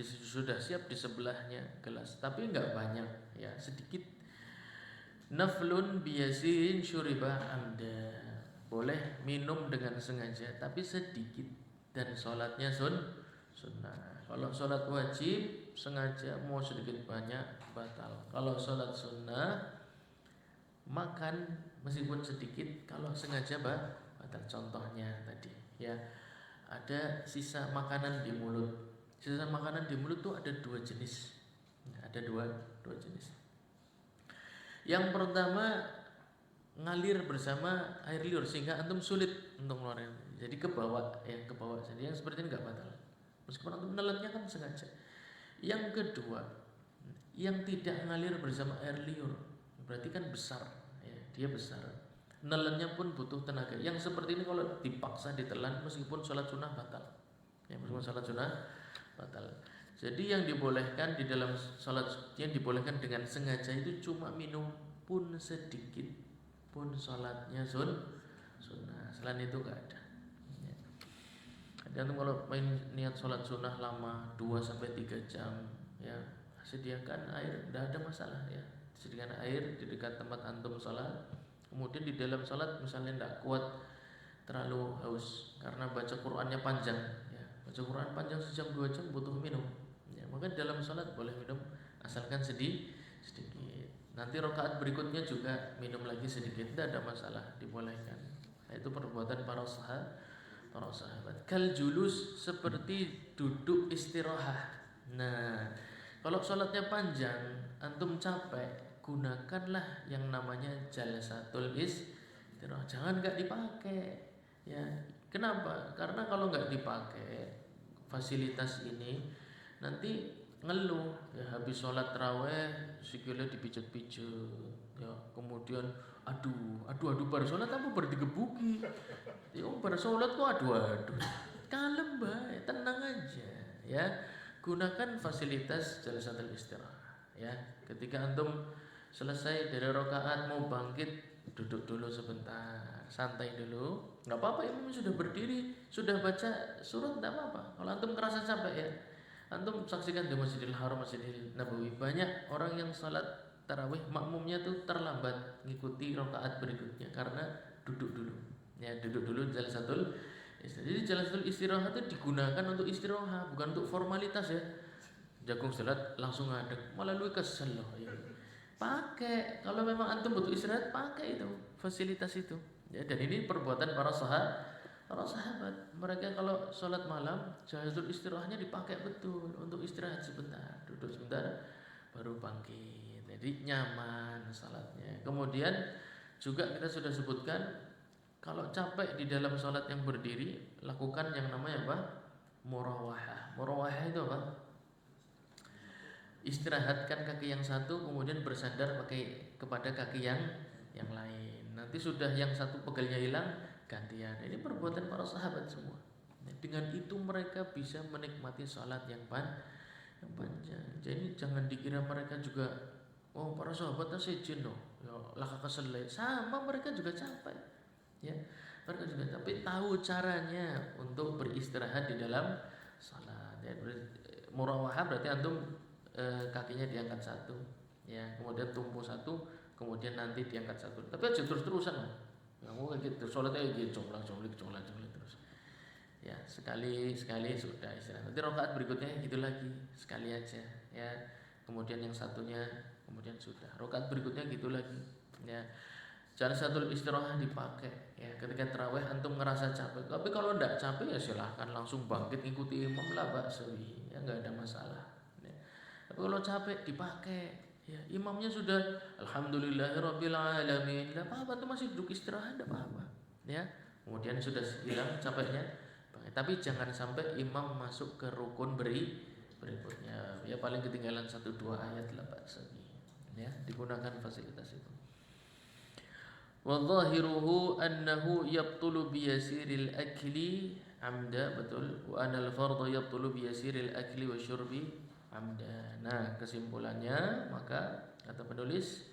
sudah siap di sebelahnya gelas, tapi enggak banyak ya, sedikit. Naflun biyasin syuribah amda, boleh minum dengan sengaja tapi sedikit, dan sholatnya sunnah. Kalau sholat wajib sengaja mau sedikit banyak batal. Kalau sholat sunnah makan meskipun sedikit kalau sengaja batal. Contohnya tadi ya, ada sisa makanan di mulut. Sisa makanan di mulut tuh ada 2 jenis. Ada dua jenis. Yang pertama ngalir bersama air liur sehingga antum sulit untuk ngeluarin. Jadi ke bawah ya, ke bawah. Jadi yang seperti ini enggak batal. Meskipun antum neletnya kan sengaja. Yang kedua, yang tidak ngalir bersama air liur, berarti kan besar ya, dia besar. Nelennya pun butuh tenaga. Yang seperti ini kalau dipaksa ditelan meskipun sholat sunnah batal. Ya, meskipun sholat sunnah batal. Jadi yang dibolehkan di dalam sholat, yang dibolehkan dengan sengaja itu cuma minum pun sedikit pun sholatnya sunnah. Selain itu gak ada. Dan kalau main niat sholat sunnah lama 2-3 jam ya, sediakan air, tidak ada masalah ya. Sediakan air di dekat tempat antum sholat. Kemudian di dalam sholat misalnya tidak kuat, terlalu haus karena baca Qur'annya panjang ya, baca Qur'an panjang sejam 2 jam butuh minum ya, maka dalam sholat boleh minum asalkan sedikit. Nanti rakaat berikutnya juga minum lagi sedikit, tidak ada masalah, dibolehkan. Nah, itu perbuatan para sahabat. Kal julus, seperti duduk istirahat. Nah, kalau sholatnya panjang, antum capek, gunakanlah yang namanya jalsatul istirahat. Jangan nggak dipakai. Ya, kenapa? Karena kalau nggak dipakai fasilitas ini nanti ngeluh ya, habis sholat taraweh sikilnya dipijat-pijat ya, kemudian aduh bar sholat apa berdigebuki ya, bar sholat kok aduh kalem baik, tenang aja ya. Gunakan fasilitas jalsatul istirahat ya. Ketika antum selesai dari rakaat mau bangkit, duduk dulu sebentar, santai dulu, nggak apa-apa. Imam sudah berdiri, sudah baca surat, nggak apa-apa. Kalau antum kerasa capek ya, antum saksikan di Masjidil Haram, Masjidil Nabawi, banyak orang yang salat tarawih makmumnya tuh terlambat ngikuti rakaat berikutnya karena duduk dulu. Ya, duduk dulu jalsatul istirahat. Jadi jalsatul istirahat itu digunakan untuk istirahat, bukan untuk formalitas ya. jagung selat langsung ngadeg, malah lu kesel loh ya. Pakai, kalau memang antum butuh istirahat pakai itu fasilitas itu ya. Dan ini perbuatan para sahabat, mereka kalau sholat malam jahazul istirahatnya dipakai betul untuk istirahat sebentar, duduk sebentar baru bangkit, jadi nyaman salatnya. Kemudian juga kita sudah sebutkan, kalau capek di dalam sholat yang berdiri, lakukan yang namanya apa? Murawahah. Murawahah itu apa? Istirahatkan kaki yang satu, kemudian bersandar pakai kepada kaki yang lain. Nanti sudah yang satu pegelnya hilang, gantian. Ini perbuatan para sahabat semua. Dengan itu mereka bisa menikmati sholat yang panjang. Jadi jangan dikira mereka juga, oh para sahabat sejen loh, ya laka keselai. Sama, mereka juga capek. Ya, mereka juga tapi tahu caranya untuk beristirahat di dalam salat. Ya, murawahah berarti antum kakinya diangkat satu, ya, kemudian tumpu satu, kemudian nanti diangkat satu. Tapi aja terus-terusan lah. Kamu kayak gitu, sholatnya kayak gitu, comlak terus. Ya, sekali sudah istirahat. Nanti rakaat berikutnya gitu lagi, sekali aja, ya. Kemudian yang satunya, kemudian sudah. Rakaat berikutnya gitu lagi, ya. Jangan satu istirahat dipakai, ya. Ketika tarawih antum ngerasa capek, tapi kalau enggak capek ya silahkan langsung bangkit ikuti imam lah, baksawi, ya enggak ada masalah. Ya. Tapi kalau capek dipakai, ya imamnya sudah alhamdulillahirabbil alamin, enggak apa-apa tuh, masih duduk istirahat enggak apa-apa, ya. Kemudian sudah hilang capeknya, tapi jangan sampai imam masuk ke rukun berikutnya, ya paling ketinggalan 1-2 ayat lah baksawi, ya, digunakan fasilitas itu. Wa dhahiruhu annahu yabtulu bi yasiril akli amda, betul, wa anal fardhu yabtulu bi yasiril akli wa syurbi amda. Nah, kesimpulannya maka kata penulis,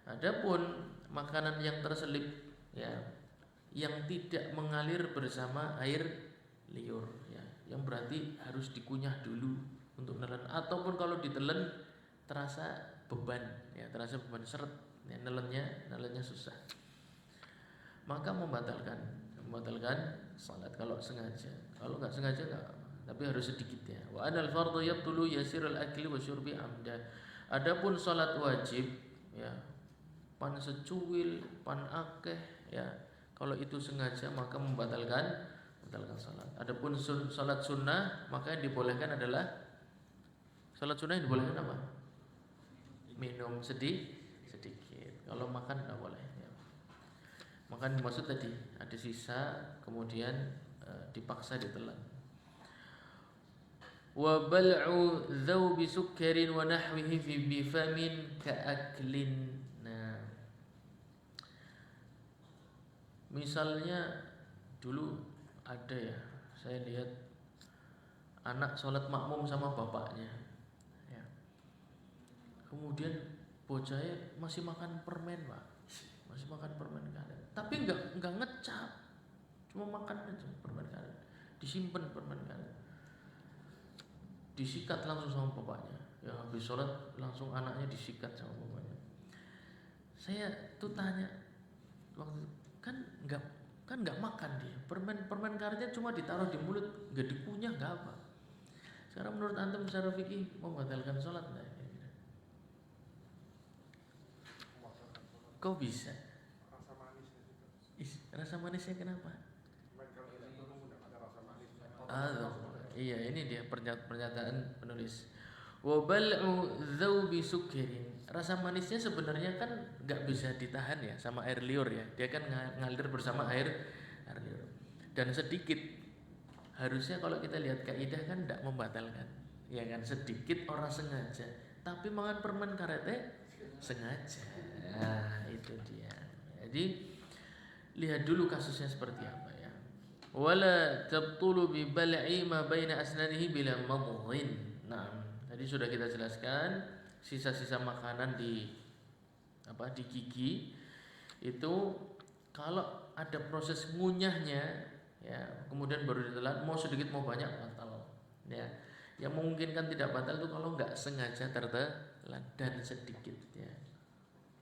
adapun makanan yang terselip, ya, yang tidak mengalir bersama air liur, ya, yang berarti harus dikunyah dulu untuk nelen, ataupun kalau ditelan terasa beban, ya, terasa beban seret, ya, nelennya susah, maka membatalkan salat kalau sengaja. Kalau nggak sengaja nggak, tapi harus sedikit, ya. Wa anal fardhu yabtulu yasirul akli wa syurbi amda. Adapun salat wajib, ya, pan secuil, pan akeh, ya, kalau itu sengaja maka membatalkan salat. Adapun salat sunnah, maka yang dibolehkan adalah salat sunnah yang dibolehkan apa? Minum sedikit. Kalau makan tidak boleh, ya. Makan maksud tadi ada sisa, kemudian dipaksa ditelan. Wa bal'u dzaubi sukkarin wa nahwihi fi bifamin ka'aklin. Nah, misalnya dulu ada, ya, saya lihat anak sholat makmum sama bapaknya, ya. Kemudian bocahnya masih makan permen, Pak. Masih makan permen karet. Tapi enggak ngecap. Cuma makan aja permen karet. Disimpan permen karet. Disikat langsung sama bapaknya. Ya, habis sholat langsung anaknya disikat sama bapaknya. Saya tuh tanya waktu kan nggak makan dia, permen karetnya cuma ditaruh di mulut, nggak dikunyah, nggak apa. Sekarang menurut antum secara fikih membatalkan sholat nggak? Kok bisa? Rasa manisnya kenapa? Iya, ini dia pernyataan penulis. Wa bal'u dzaubi sukkirin. Rasa manisnya sebenarnya kan nggak bisa ditahan, ya, sama air liur, ya. Dia kan ngalir bersama air liur. Dan sedikit, harusnya kalau kita lihat kaidah kan tidak membatalkan, ya kan, sedikit orang sengaja. Tapi makan permen karetnya sengaja. Nah, itu dia. Jadi lihat dulu kasusnya seperti apa, ya. Wala tabtulu bi bal'i ma baina asnanihi bila madhin. Nah, tadi sudah kita jelaskan sisa-sisa makanan di gigi itu kalau ada proses ngunyahnya, ya, kemudian baru ditelan, mau sedikit mau banyak batal, ya. Yang memungkinkan tidak batal itu kalau nggak sengaja tertelan dan sedikit, ya.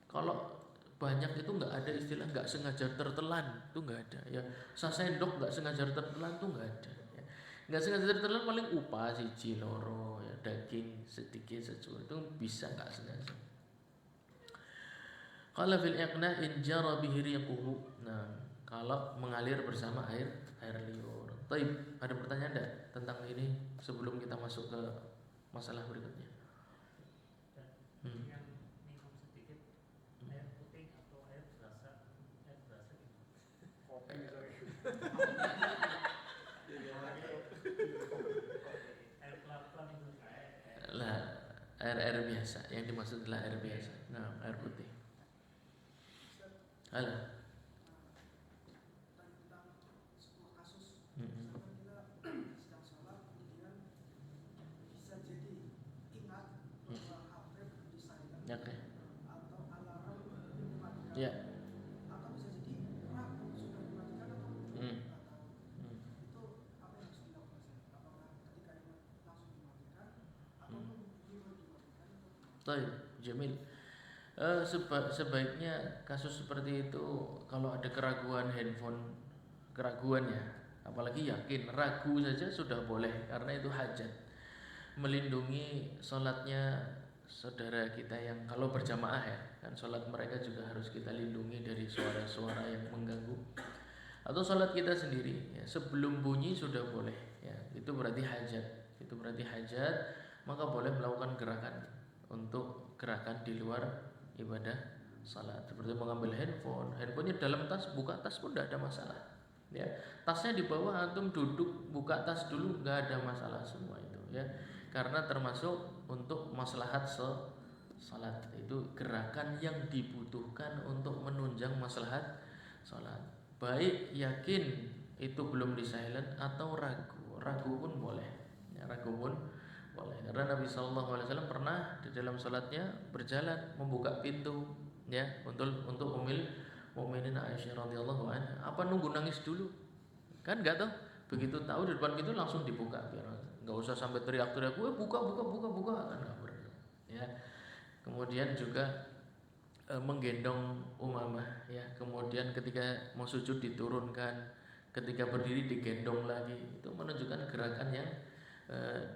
Kalau banyak itu nggak ada istilah nggak sengaja tertelan, itu nggak ada, ya. Sesendok nggak sengaja tertelan itu nggak ada, ya. Nggak sengaja ditelan paling upah siji loro ya, daging sedikit secuil itu bisa nggak sengaja. Qala fil iqna in jara bihi riquhu. Nah, kalau mengalir bersama air liur. Taib, ada pertanyaan enggak tentang ini sebelum kita masuk ke masalah berikutnya? Yang minum sedikit air putih atau air berasa gitu. Kopi air kelapa itu. Lah, air biasa. Yang dimaksud adalah air biasa. Nah, air putih. Halo. Tentang sebuah kasus, Mm-mm. misalkan kita sedang sholat, kemudian bisa jadi ingat bahwa HP belum di-silent Oke. atau alarm belum dimatikan, Ya. atau bisa jadi ragu sudah dimatikan atau belum, Hmm. nggak tahu. Hmm. Itu apa yang harus dilakukan? Apakah ketika ingat langsung dimatikan atau belum dimatikan atau gimana? Baik, Jamil. Sebaiknya kasus seperti itu kalau ada keraguan handphone, keraguan ya, apalagi yakin, ragu saja sudah boleh karena itu hajat, melindungi sholatnya saudara kita yang kalau berjamaah ya, kan sholat mereka juga harus kita lindungi dari suara-suara yang mengganggu, atau sholat kita sendiri ya, sebelum bunyi sudah boleh ya, itu berarti hajat, maka boleh melakukan gerakan untuk gerakan di luar ibadah salat, seperti mengambil handphonenya dalam tas, buka tas pun tidak ada masalah ya, tasnya di bawah, antum duduk buka tas dulu, nggak ada masalah semua itu ya, karena termasuk untuk maslahat salat, itu gerakan yang dibutuhkan untuk menunjang maslahat salat, baik yakin itu belum di silent atau ragu pun boleh ya, ragu pun boleh, karena Nabi SAW pernah di dalam salatnya berjalan membuka pintu ya untuk Ummul Mukminin Aisyah radhiyallahu anha. Apa nunggu nangis dulu? Kan enggak tahu. Begitu tahu di depan pintu langsung dibuka, biar enggak usah sampai teriak-teriak, buka kan enggak perlu. Ya. Kemudian juga menggendong Umamah ya. Kemudian ketika mau sujud diturunkan, ketika berdiri digendong lagi. Itu menunjukkan gerakan yang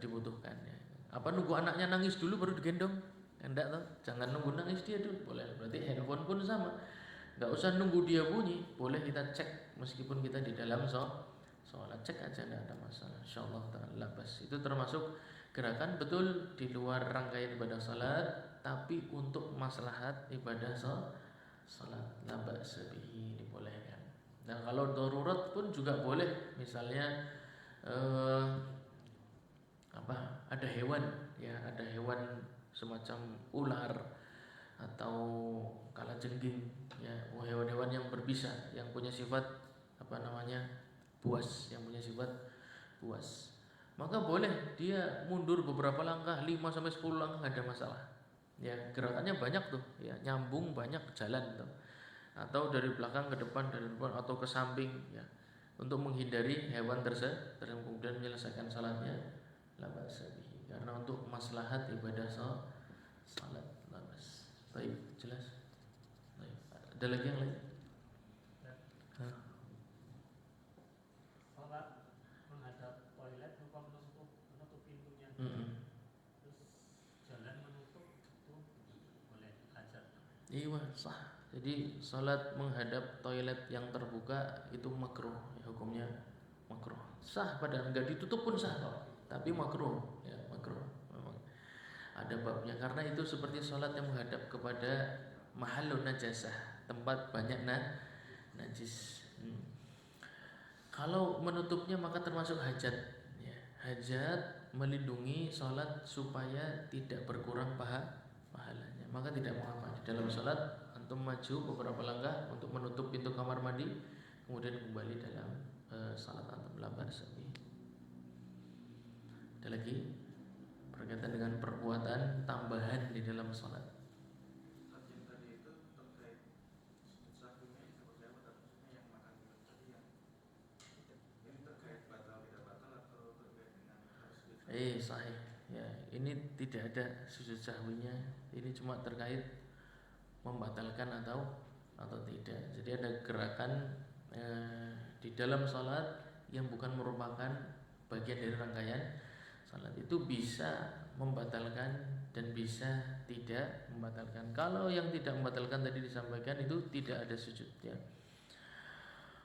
dibutuhkan ya. Apa nunggu anaknya nangis dulu baru digendong? Enggak toh, jangan nunggu nangis dia dulu, boleh. Berarti handphone pun sama, enggak usah nunggu dia bunyi, boleh kita cek meskipun kita di dalam sholat, cek aja enggak ada masalah, insyaallah taala bas. Itu termasuk gerakan betul di luar rangkaian ibadah salat, tapi untuk maslahat ibadah salat, la ba'sa bihi, dibolehkan. Dan kalau darurat pun juga boleh, misalnya ada hewan ya, ada hewan semacam ular atau kalajengking ya, hewan-hewan yang berbisa yang punya sifat buas, maka boleh dia mundur beberapa langkah, 5 sampai 10 langkah, nggak ada masalah ya, gerakannya banyak tuh ya, nyambung banyak jalan tuh, atau dari belakang ke depan, dari depan atau ke samping ya, untuk menghindari hewan tersebut dan kemudian menyelesaikan salatnya, la ba'sa bihi, karena untuk maslahat ibadah salat, la ba'sa. Baik, jelas. Baik. Ada lagi yang lain? Sholat menghadap toilet lupa menutup pintunya. Terus jalan menutup itu boleh hajat. Iya, sah. Jadi salat menghadap toilet yang terbuka itu makruh ya, hukumnya makruh. Sah, padahal enggak ditutup pun sah kok, tapi makruh ya, makruh. Memang ada babnya, karena itu seperti salat yang menghadap kepada mahallun najasah, tempat banyak najis. Kalau menutupnya maka termasuk hajat ya. Hajat melindungi salat supaya tidak berkurang pahalanya, maka tidak mengapa di dalam salat antum maju beberapa langkah untuk menutup pintu kamar mandi, kemudian kembali dalam salat antum, la ba'sa bihi. Ada lagi berkaitan dengan perbuatan tambahan di dalam salat. Yang tadi itu terkait sahwnya seperti apa, maksudnya yang makan tadi yang ini terkait batal tidak batal atau terkait dengan harus Sahih ya, ini tidak ada sujud sahwinya, ini cuma terkait membatalkan atau tidak. Jadi ada gerakan di dalam salat yang bukan merupakan bagian dari rangkaian salat. Itu bisa membatalkan dan bisa tidak membatalkan. Kalau yang tidak membatalkan tadi disampaikan itu tidak ada sujudnya.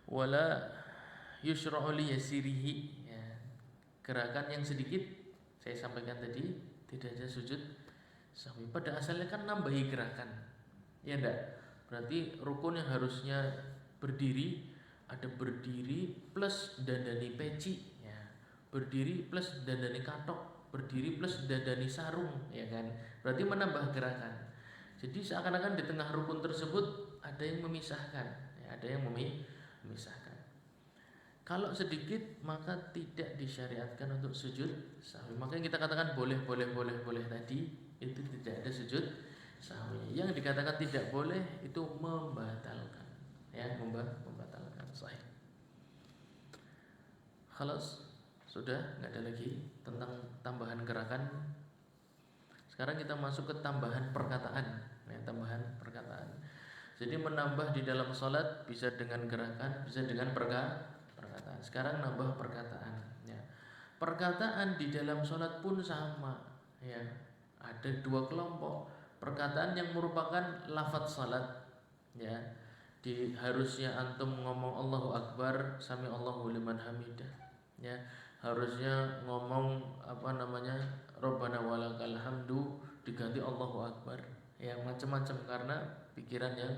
Wala yusra'u li yasirihi, ya. Gerakan yang sedikit saya sampaikan tadi tidak ada sujud sahwi. Pada asalnya kan nambahi gerakan, ya enggak? Berarti rukun yang harusnya berdiri ada berdiri plus dandani peci, ya. Berdiri plus dandani katok, berdiri plus dandani sarung, ya kan? Berarti menambah gerakan. Jadi seakan-akan di tengah rukun tersebut ada yang memisahkan, ya, ada yang memisahkan. Kalau sedikit maka tidak disyariatkan untuk sujud sahwi. Makanya kita katakan boleh tadi itu tidak ada sujud sahwi. Yang dikatakan tidak boleh itu membatalkan, ya, membatalkan. Sahih. Khalas, sudah nggak ada lagi tentang tambahan gerakan. Sekarang kita masuk ke tambahan perkataan, ya, tambahan perkataan. Jadi menambah di dalam salat bisa dengan gerakan, bisa dengan perkataan. Sekarang nambah perkataan, ya. Perkataan di dalam salat pun sama, ya. Ada dua kelompok. Perkataan yang merupakan lafadz salat, ya. Harusnya antum ngomong Allahu Akbar, sami Allahu liman hamidah, ya. Harusnya ngomong Rabbana walakal hamdu diganti Allahu Akbar, ya, macam-macam karena pikiran yang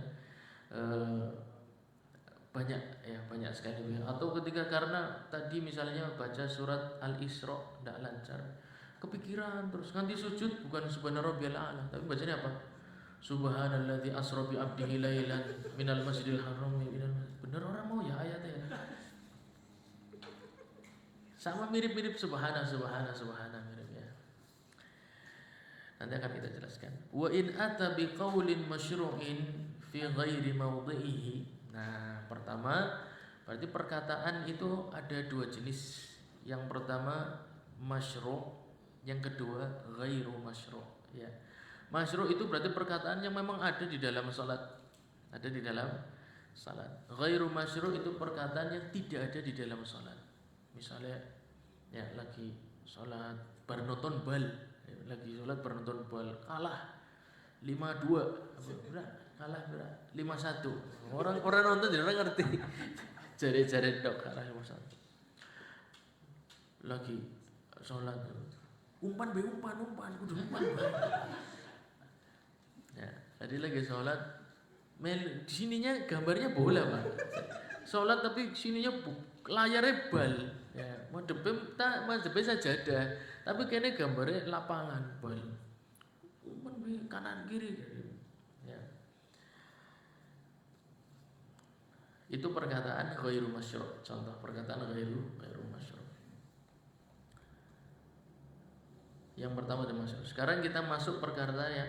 banyak sekali. Atau ketika karena tadi misalnya baca surat Al-Isra tidak lancar, kepikiran terus nanti sujud bukan subhana rabbiyal a'la tapi bacanya apa? Subhanalladzi asra bi 'abdihi lailan minal masjidil haram ilal. Bener orang mau ya ayatnya ya? Sama mirip-mirip subhana mirip, ya. Nanti akan kita jelaskan. Wa in ata biqaulin masyru'in fi ghairi mawdhihi. Nah, pertama berarti perkataan itu ada dua jenis. Yang pertama masyru', yang kedua ghairu masyru', ya. Masyru' itu berarti perkataan yang memang ada di dalam salat. Ada di dalam salat. Ghairu masyru' itu perkataan yang tidak ada di dalam salat. Misalnya, ya, lagi salat bar nonton bal, ya, lagi salat bar nonton bal kalah 5-2, kalah 5-1. Orang nonton tidak ngerti. Jare-jare dok kalah 5-1. Lagi salat umpan kudu umpan. Ya, tadi lagi salat di sininya gambarnya bola, Pak. Salat tapi sininya layarnya bal, ya. Madhepe sajadah, tapi kene gambarnya lapangan bal. Umpan kanan kiri, ya. Itu perkataan ghairu masyru'. Contoh perkataan ghairu masyru'. Yang pertama ada masyru'. Sekarang kita masuk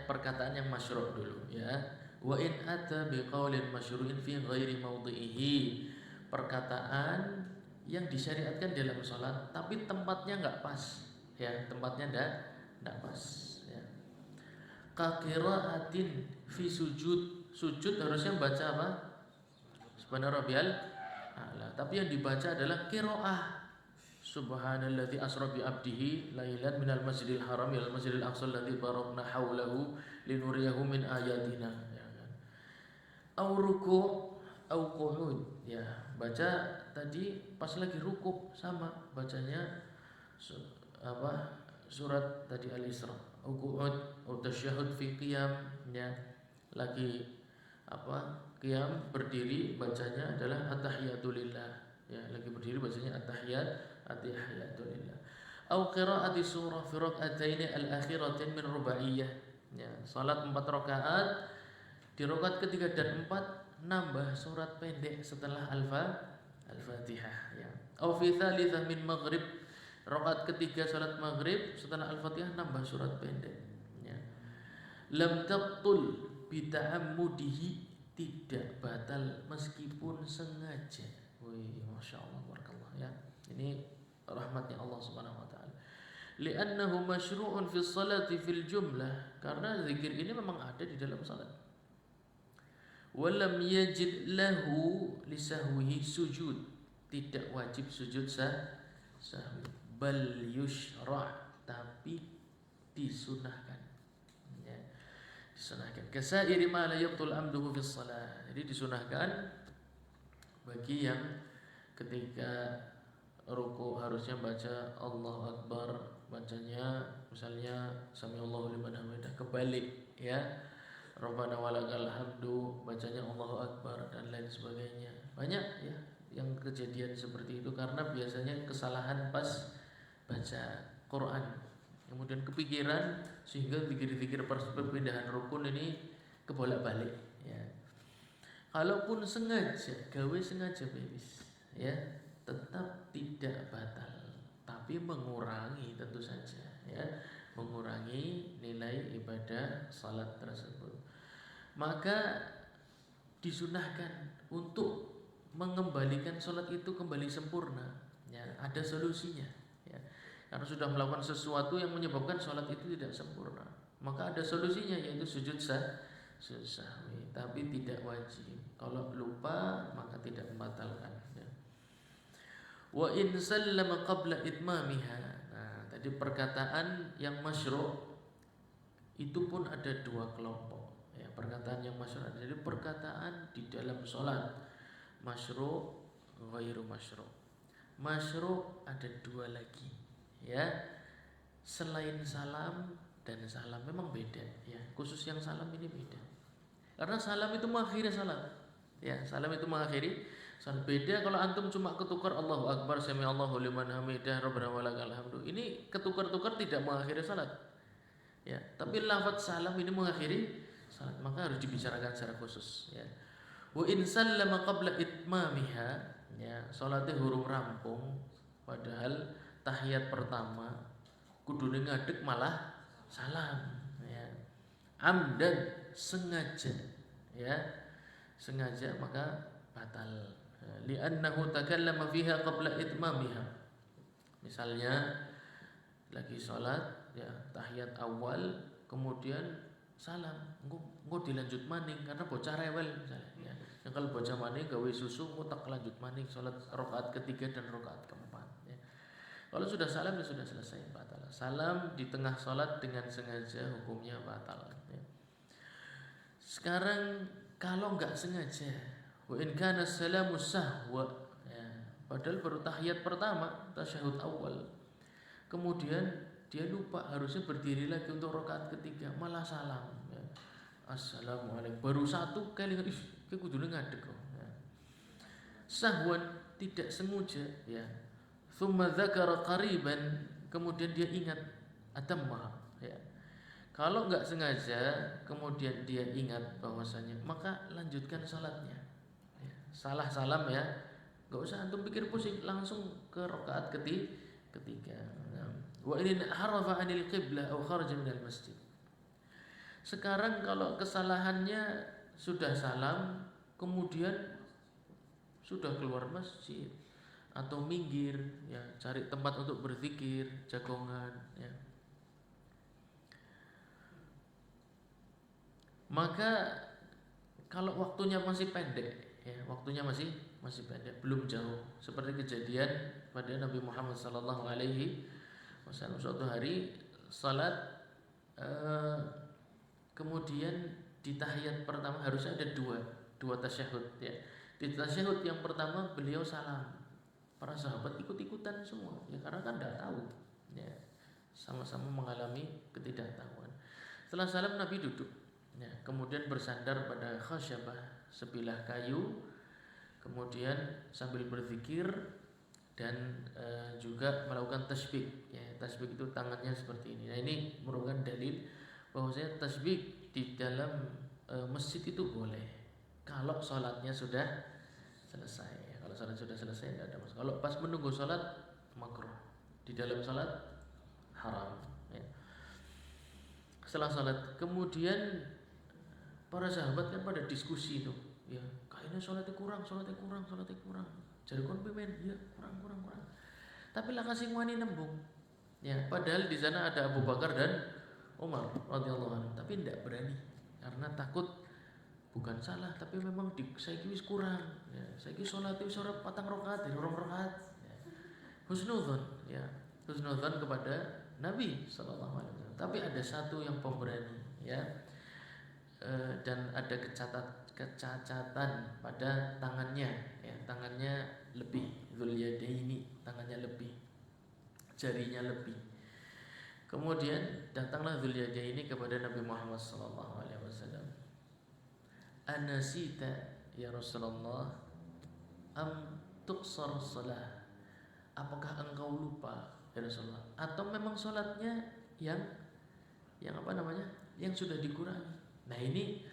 perkataan yang masyru' dulu, ya. Wa in ata biqaulin masyru'in fi ghairi mawdhihi. Perkataan yang disyariatkan dalam salat tapi tempatnya enggak pas, ya, tempatnya enggak pas, ya. Ka qiraatin fi sujud. Sujud harusnya baca apa? Subhana rabbiyal a'la. Tapi yang dibaca adalah qiraah. Subhanalladzi asra bi 'abdihi lailan minal masjidil haram ilal masjidil aqsa alladzi barakna haulahu linuriyahu min ayatina, ya kan. Au ruku' au qu'ud, ya. Baca tadi pas lagi ruku' sama bacanya surat tadi Al-Isra. Au qu'ud au tasyahhud fi qiyam, ya. Lagi qiyam berdiri bacanya adalah at-tahiyatulillah, ya. Lagi berdiri bacanya at-tahiyatulillah. Au qira'ati surah fi rak'ataini al-akhiratin min rubaiyah, ya. Salat 4 rakaat, di rakaat ketiga dan 4 nambah surat pendek setelah Al-Fatihah, ya. Au fi tsalitsah min maghrib, rakaat ketiga salat maghrib setelah Al-Fatihah nambah surat pendek, ya. Lam tabtul bi ta'ammudihi, tidak batal meskipun sengaja. Wih, masyaallah, barakallah, ya. Ini rahmatnya Allah Subhanahu wa taala. Li'annahu masyru'un fi sholati fil jumlah, karena zikir ini memang ada di dalam salat. Walam yajid lahu lisahwihi sujud, tidak wajib sujud sahwi. bal yushra' tapi disunahkan. Ya, disunahkan. Kasairi ma la yabtul amduhu fis shalah. Jadi disunahkan bagi yang ketika ruku harusnya baca Allahu Akbar, bacanya misalnya Samiallahu liman hamidah, kebalik ya, Rabbana walakal hamdu, bacanya Allahu Akbar dan lain sebagainya. Banyak ya yang kejadian seperti itu karena biasanya kesalahan pas baca Quran, kemudian kepikiran sehingga pikir-pikir perpindahan rukun ini kebolak-balik ya. Kalaupun sengaja, gawe sengaja bebas ya, tetap tidak batal, tapi mengurangi tentu saja ya, mengurangi nilai ibadah salat tersebut. Maka disunahkan untuk mengembalikan salat itu kembali sempurna ya, ada solusinya ya. Karena sudah melakukan sesuatu yang menyebabkan salat itu tidak sempurna, maka ada solusinya, yaitu sujud sahwi, tapi tidak wajib. Kalau lupa maka tidak membatalkan ya. Wa in sallama qabla itmamiha. Nah, tadi perkataan yang masyru' itu pun ada dua kelompok ya. Perkataan yang masyru' ada, jadi perkataan di dalam salat masyru', ghairu masyru'. Masyru' ada dua lagi ya, selain salam dan salam, memang beda ya. Khusus yang salam ini beda, karena salam itu mengakhiri salat ya, salam itu mengakhiri salat. Beda kalau antum cuma ketukar Allahu Akbar, Sami Allahu liman hamidah, Rabbana walakal hamdu, ini ketukar-tukar tidak mengakhiri salat ya. Tapi lafaz salam ini mengakhiri salat, maka harus dibicarakan secara khusus ya. Wa in sallama qabla itmamiha ya, salatnya hurung rampung padahal tahiyat pertama kudune ngadeg malah salam ya. Amdan, sengaja ya, sengaja maka batal. Li'annahu takallama fiha qabla itmamiha. Misalnya lagi sholat ya, tahiyat awal kemudian salam, engko dilanjut maning karena bocah rewel misalnya ya. Yang kalau bocah maning gawe susu engko tak lanjut maning sholat rakaat ketiga dan rakaat keempat ya. Kalau sudah salam ya sudah selesai, batal. Salam di tengah sholat dengan sengaja hukumnya batal ya. Sekarang kalau enggak sengaja, wa in kana salamu sahwa ya, padahal baru tahiyat pertama, tasyahud awal, kemudian dia lupa harusnya berdiri lagi untuk rakaat ketiga, malah salam ya. Assalamualaikum, baru satu kali ingat, kayak kudune ngadeg kok ya. Sahwan, tidak sengaja ya. Tsumma dzakara qariban, kemudian dia ingat atamma ya. Kalau enggak sengaja kemudian dia ingat bahwasanya, maka lanjutkan salatnya ya. Salah salam ya, enggak usah antum pikir pusing, langsung ke rakaat ketiga. Wa in harafa 'anil qiblah aw kharaja minal masjid. Sekarang kalau kesalahannya sudah salam kemudian sudah keluar masjid atau minggir ya, cari tempat untuk berzikir, jagongan ya. Maka kalau waktunya masih pendek ya, waktunya masih pendek, belum jauh, seperti kejadian pada Nabi Muhammad sallallahu alaihi wasallam. Suatu hari salat kemudian di tahiyat pertama harusnya ada dua tasyahud ya. Di tasyahud yang pertama beliau salam, para sahabat ikut-ikutan semua ya, karena kan tidak tahu ya, sama-sama mengalami ketidaktahuan. Setelah salam Nabi duduk ya, kemudian bersandar pada khasyabah, sebilah kayu, kemudian sambil berzikir dan juga melakukan tasbih ya. Tasbih itu tangannya seperti ini. Nah, ini merupakan dalil bahwasanya tasbih di dalam masjid itu boleh kalau sholatnya sudah selesai ya. Kalau sholat sudah selesai tidak ada masalah. Kalau pas menunggu sholat makruh, di dalam sholat haram ya. Setelah sholat kemudian para sahabat kan pada diskusi itu ya, kayaknya sholatnya kurang. Jadi kon pimen ya, kurang. Tapi lah kasih wani nembung ya, padahal di sana ada Abu Bakar dan Umar radhiyallahu anhu, tapi tidak berani karena takut bukan salah, tapi memang saiki wis kurang ya. Saiki sholat itu ora 4 rakaat, 2 rakaat ya. Husnudzon ya. Terus husnudzon kepada Nabi sallallahu alaihi wasallam. Tapi ada satu yang pemberani, ya. Dan ada kecacatan pada tangannya, ya, tangannya lebih, dzul yadaini, tangannya lebih, jarinya lebih. Kemudian datanglah dzul yadaini kepada Nabi Muhammad sallallahu alaihi wasallam. Anasita ya Rasulullah am tuqsar salah? Apakah engkau lupa ya Rasulullah? Atau memang sholatnya yang apa namanya? Yang sudah dikurangi. Nah, ini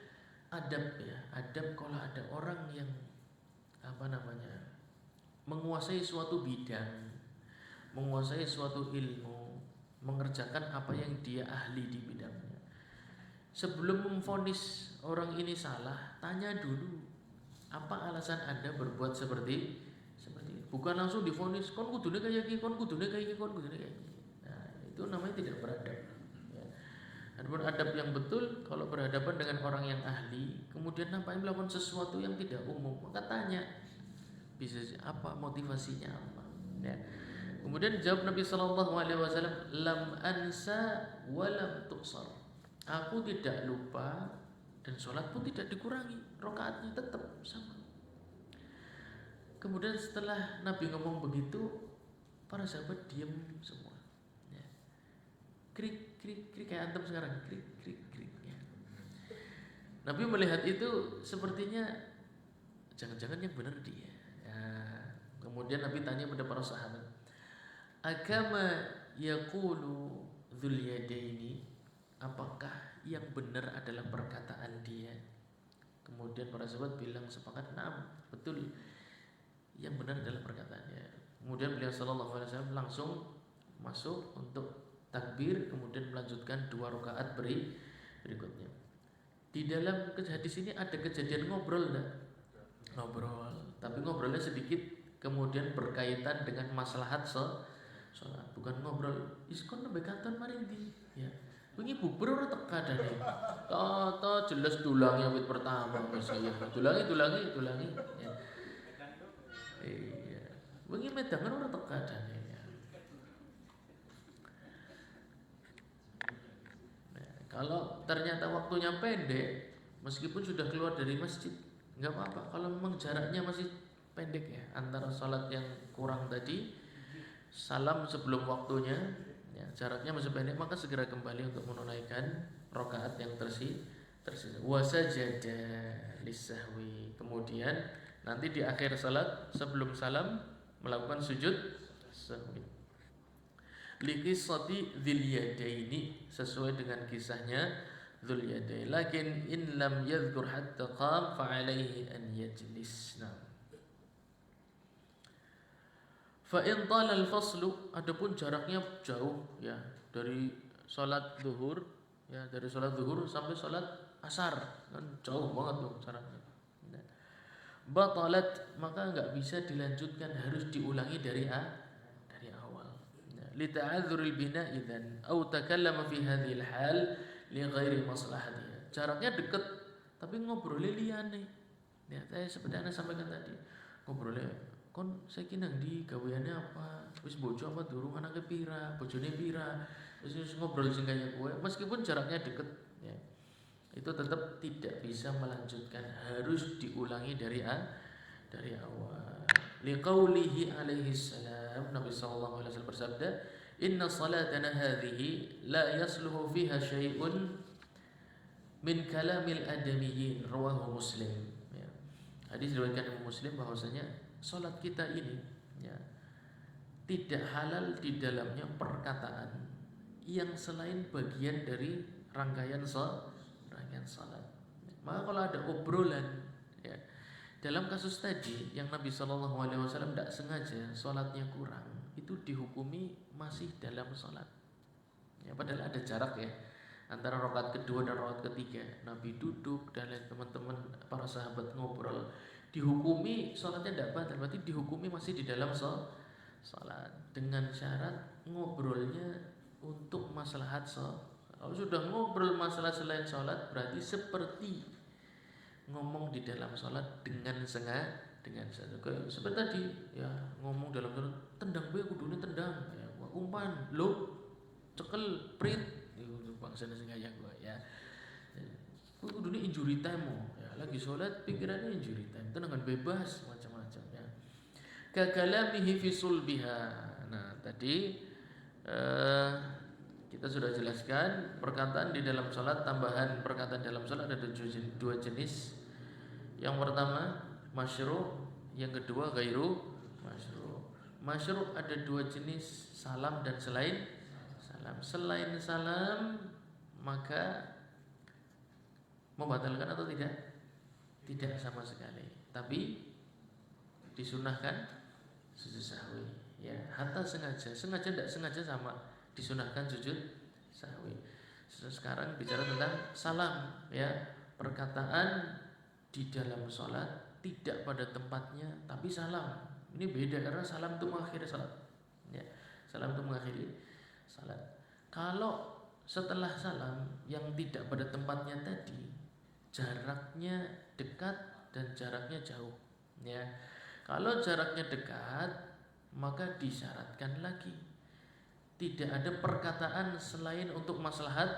adab, ya, adab kalau ada orang yang apa namanya? Menguasai suatu bidang, menguasai suatu ilmu, mengerjakan apa yang dia ahli di bidangnya. Sebelum memvonis orang ini salah, tanya dulu apa alasan Anda berbuat seperti itu. Bukan langsung divonis kon kudune kayak gini, kon kudune kayak gini, kon kudune kayak gini. Nah, itu namanya tidak beradab. Ya. Dan beradab yang betul kalau berhadapan dengan orang yang ahli, kemudian nampaknya melakukan sesuatu yang tidak umum, maka tanya bisa apa motivasinya apa. Ya. Kemudian jawab Nabi sallallahu alaihi wasallam, lam ansa wa lam tuqsar. Aku tidak lupa dan sholat pun tidak dikurangi, rakaatnya tetap sama. Kemudian setelah Nabi ngomong begitu, para sahabat diam semua. Ya. Krik krik krik kayak antum sekarang, krik krik krik. Ya. Nabi melihat itu sepertinya jangan-jangan yang benar dia. Ya. Kemudian Nabi tanya pada para sahabat, agama yaqulu dzul yadaini, apakah yang benar adalah perkataan dia? Kemudian para sahabat bilang sepakat, "Na'am, betul. Yang benar adalah perkataannya." Kemudian beliau sallallahu alaihi wasallam langsung masuk untuk takbir, kemudian melanjutkan 2 rakaat berikutnya. Di dalam hadis ini ada kejadian ngobrol enggak? Ngobrol, tapi ngobrolnya sedikit, kemudian berkaitan dengan maslahat sholat, bukan ngobrol iskon nembe kanton mari ndi, ya. Wingi bubur ora teka dane. To jelas dulangi wit pertama wis ya. Dulangi ya. Iya. Wingi medangan ora teka dane. Ya. Nah, kalau ternyata waktunya pendek, meskipun sudah keluar dari masjid, enggak apa-apa. Kalau memang jaraknya masih pendek, ya, antara sholat yang kurang tadi, salam sebelum waktunya, ya, jaraknya masih pendek, maka segera kembali untuk menunaikan rakaat yang tersisa. Wasajada lisahwi. Kemudian nanti di akhir salat sebelum salam melakukan sujud sahwi. Liqissati dzil yadaini, sesuai dengan kisahnya dzul yadain. Lakin in lam yadhkur hatta qam fa alaihi an yajlis. Fa in tala al-faslu, adapun jaraknya jauh, ya, dari salat zuhur, ya, dari salat zuhur sampai salat asar, kan jauh banget tuh jaraknya. Batalat, maka enggak bisa dilanjutkan, harus diulangi dari awal. Li ta'adzuril bina idzan aw takallama fi hadhil hal li ghairi maslahatiha. Jaraknya dekat tapi ngobrolnya liyane. Ya, saya seperti Anda sampaikan tadi. Ngobrolnya kon saiki nang ndi, gaweane apa, wis bojo apa durung, anake pira, bojone pira, wis ngobrol sing kaya kowe, meskipun jaraknya deket, ya, itu tetap tidak bisa melanjutkan, harus diulangi dari awal. Liqaulihi alaihi salam, Nabi sallallahu alaihi wasallam bersabda, inna salatana hadhihi la yasluhu fiha syai'un min kalamil adamiyyin, rawahu Muslim. Ya. Hadis diriwayatkan Imam Muslim bahwasanya salat kita ini, ya, tidak halal di dalamnya perkataan yang selain bagian dari rangkaian salat. Maka kalau ada obrolan, ya, dalam kasus tadi yang Nabi Shallallahu Alaihi Wasallam tidak sengaja salatnya kurang, itu dihukumi masih dalam salat. Ya, padahal ada jarak, ya, antara rakaat kedua dan rakaat ketiga. Nabi duduk dan teman-teman para sahabat ngobrol. Dihukumi sholatnya tidak batal, berarti dihukumi masih di dalam sholat, dengan syarat ngobrolnya untuk maslahat sholat. Kalau sudah ngobrol masalah selain sholat, berarti seperti ngomong di dalam sholat dengan sengaja, seperti tadi, ya, ngomong dalam sholat, tendang gue kudune tendang, ya, umpan lo cekel prit itu bangsane sing kaya gua ya. Kudu ini injury time ya, lagi sholat pikirannya injury time, tenangan bebas macam-macam ya. Kakalamihi fi sulbiha. Nah, tadi kita sudah jelaskan perkataan di dalam sholat, tambahan perkataan dalam sholat ada dua jenis. Yang pertama masyru', yang kedua ghairu masyru'. Masyru' ada dua jenis, salam dan selain salam. Selain salam maka membatalkan atau tidak? Tidak sama sekali. Tapi disunahkan sujud sahwi. Ya, hatta sengaja tidak sengaja sama disunahkan sujud sahwi. Sekarang bicara tentang salam ya, perkataan di dalam sholat tidak pada tempatnya tapi salam. Ini beda karena salam itu mengakhiri salat. Ya, salam itu mengakhiri salat. Kalau setelah salam yang tidak pada tempatnya tadi jaraknya dekat dan jaraknya jauh ya. Kalau jaraknya dekat maka disyaratkan lagi tidak ada perkataan selain untuk maslahat